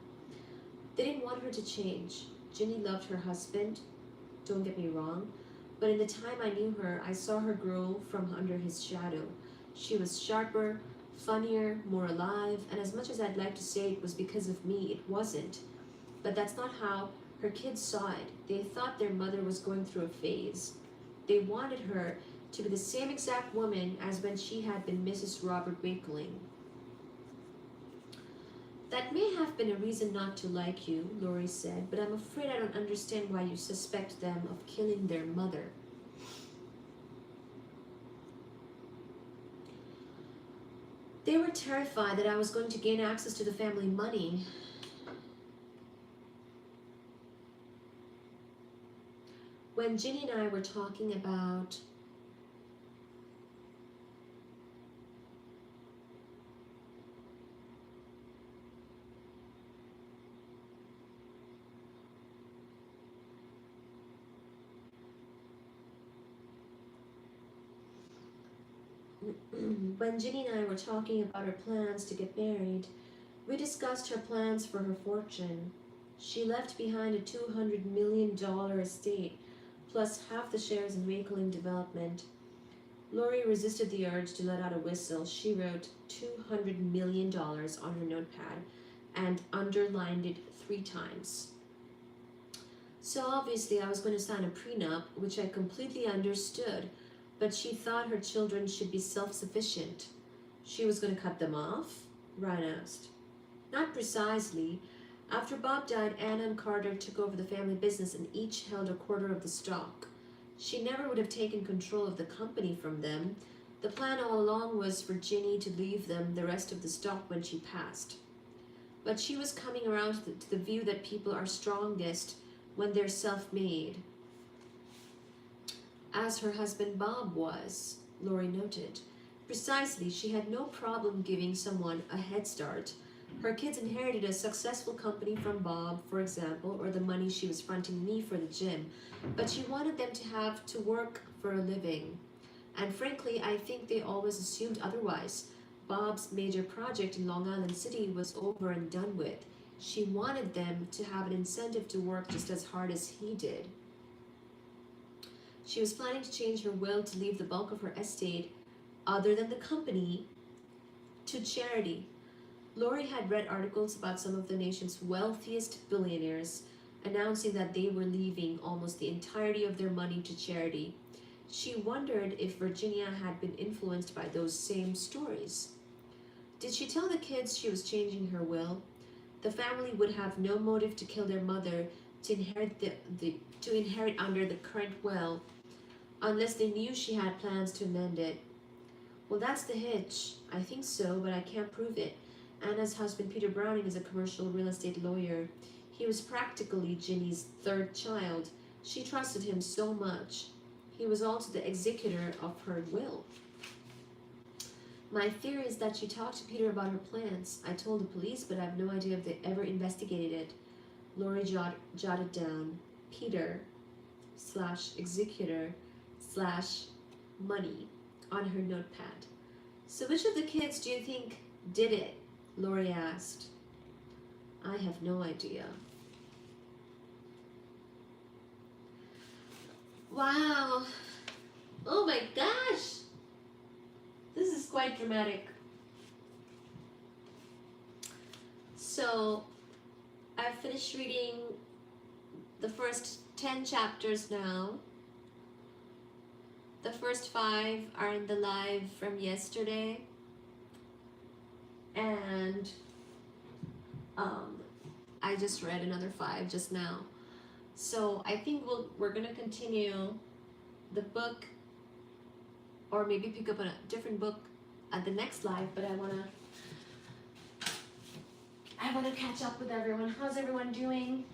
They didn't want her to change. Ginny loved her husband, don't get me wrong, but in the time I knew her, I saw her grow from under his shadow. She was sharper, funnier, more alive, and as much as I'd like to say it was because of me, it wasn't. But that's not how her kids saw it. They thought their mother was going through a phase. They wanted her to be the same exact woman as when she had been Mrs. Robert Wakeling. That may have been a reason not to like you, Lori said, but I'm afraid I don't understand why you suspect them of killing their mother. They were terrified that I was going to gain access to the family money. When Ginny and I were talking about when Ginny and I were talking about her plans to get married, we discussed her plans for her fortune. She left behind a $200 million estate, plus half the shares in Wakeling Development. Lori resisted the urge to let out a whistle. She wrote $200 million on her notepad and underlined it 3 times. So obviously I was going to sign a prenup, which I completely understood, but she thought her children should be self-sufficient. She was going to cut them off? Ryan asked. Not precisely. After Bob died, Anna and Carter took over the family business and each held a quarter of the stock. She never would have taken control of the company from them. The plan all along was for Ginny to leave them the rest of the stock when she passed. But she was coming around to the view that people are strongest when they're self-made. As her husband Bob was, Lori noted. Precisely, she had no problem giving someone a head start. Her kids inherited a successful company from Bob, for example, or the money she was fronting me for the gym, but she wanted them to have to work for a living. And frankly, I think they always assumed otherwise. Bob's major project in Long Island City was over and done with. She wanted them to have an incentive to work just as hard as he did. She was planning to change her will to leave the bulk of her estate, other than the company, to charity. Lori had read articles about some of the nation's wealthiest billionaires announcing that they were leaving almost the entirety of their money to charity. She wondered if Virginia had been influenced by those same stories. Did she tell the kids she was changing her will? The family would have no motive to kill their mother to inherit under the current will, unless they knew she had plans to amend it. Well, that's the hitch. I think so, but I can't prove it. Anna's husband, Peter Browning, is a commercial real estate lawyer. He was practically Ginny's 3rd child. She trusted him so much. He was also the executor of her will. My theory is that she talked to Peter about her plans. I told the police, but I have no idea if they ever investigated it. Lori jotted down Peter / executor / money on her notepad. So which of the kids do you think did it? Lori asked. I have no idea. Wow. Oh my gosh. This is quite dramatic. So, I I've finished reading the first 10 chapters now. The first 5 are in the live from yesterday. And I just read another 5 just now. So I think we're gonna continue the book, or maybe pick up a different book at the next live, but I wanna catch up with everyone. How's everyone doing?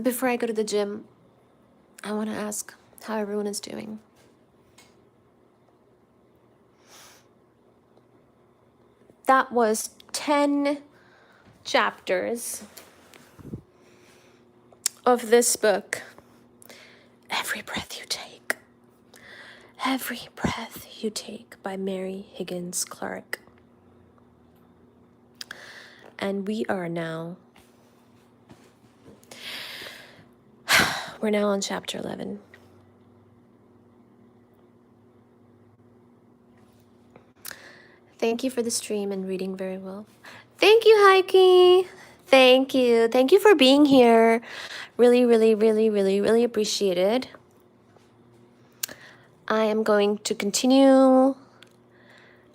Before I go to the gym, I want to ask how everyone is doing. That was 10 chapters of this book. Every Breath You Take. Every Breath You Take by Mary Higgins Clark. And we're now on chapter 11. Thank you for the stream and reading very well. Thank you, Heike. Thank you. Thank you for being here. Really, really, really, really, really appreciate it. I am going to continue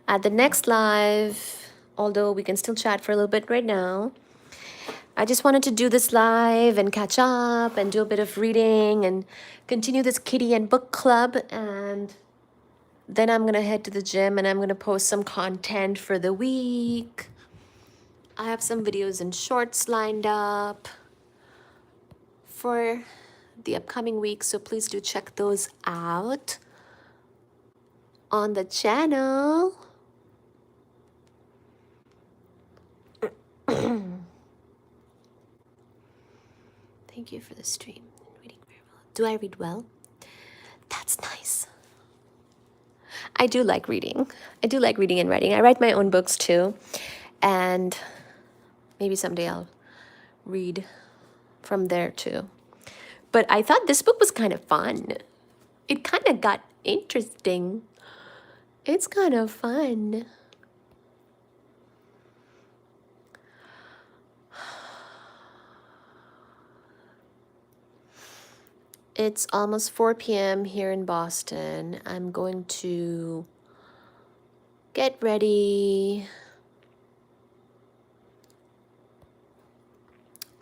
at the next live, although we can still chat for a little bit right now. I just wanted to do this live and catch up and do a bit of reading and continue this kitty and book club, and then I'm gonna head to the gym and I'm gonna post some content for the week. I have some videos and shorts lined up for the upcoming week, so please do check those out on the channel. Thank you for the stream. Reading very well. Do I read well? That's nice. I do like reading. I do like reading and writing. I write my own books too. And maybe someday I'll read from there too. But I thought this book was kind of fun. It kind of got interesting. It's kind of fun. It's almost 4 p.m. here in Boston. I'm going to get ready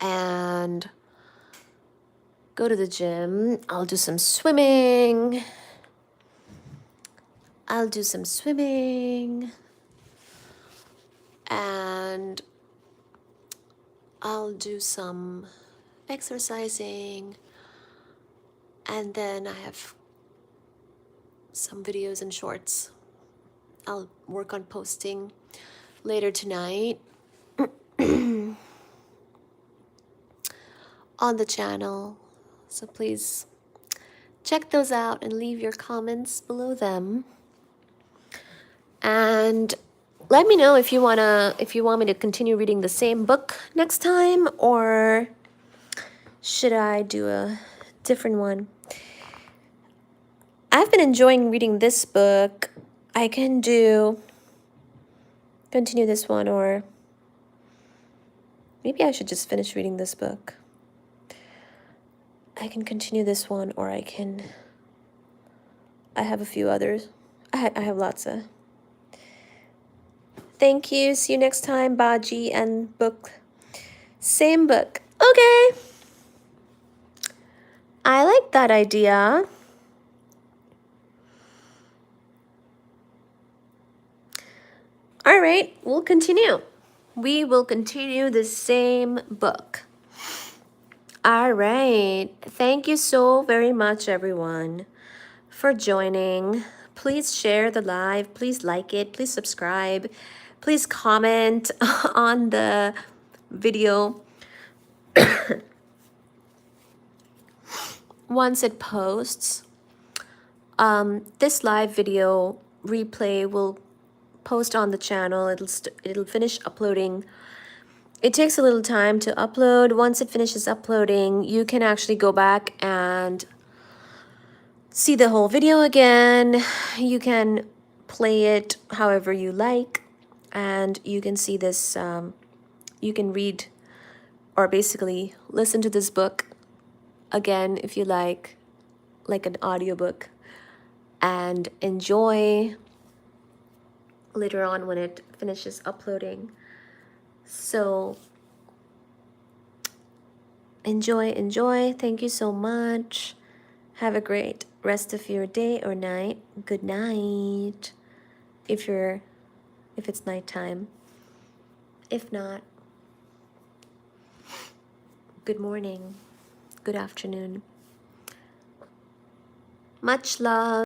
and go to the gym. I'll do some swimming. And I'll do some exercising. And then I have some videos and shorts I'll work on posting later tonight on the channel. So please check those out and leave your comments below them. And let me know if you want me to continue reading the same book next time, or should I do a different one? I've been enjoying reading this book. I can continue this one, or maybe I should just finish reading this book. I can continue this one, or I have a few others. I have lots of. Thank you. See you next time, Baji and book. Same book. Okay. I like that idea. All right, we'll continue. We will continue the same book. All right. Thank you so very much, everyone, for joining. Please share the live. Please like it. Please subscribe. Please comment on the video once it posts. This live video replay will post on the channel. It'll finish uploading. It takes a little time to upload. Once it finishes uploading, you can actually go back and see the whole video again. You can play it however you like, and you can see this, you can read or basically listen to this book again if you like an audiobook, and enjoy later on when it finishes uploading. So enjoy. Thank you so much. Have a great rest of your day or night. Good night if it's nighttime. If not, good morning, good afternoon. Much love.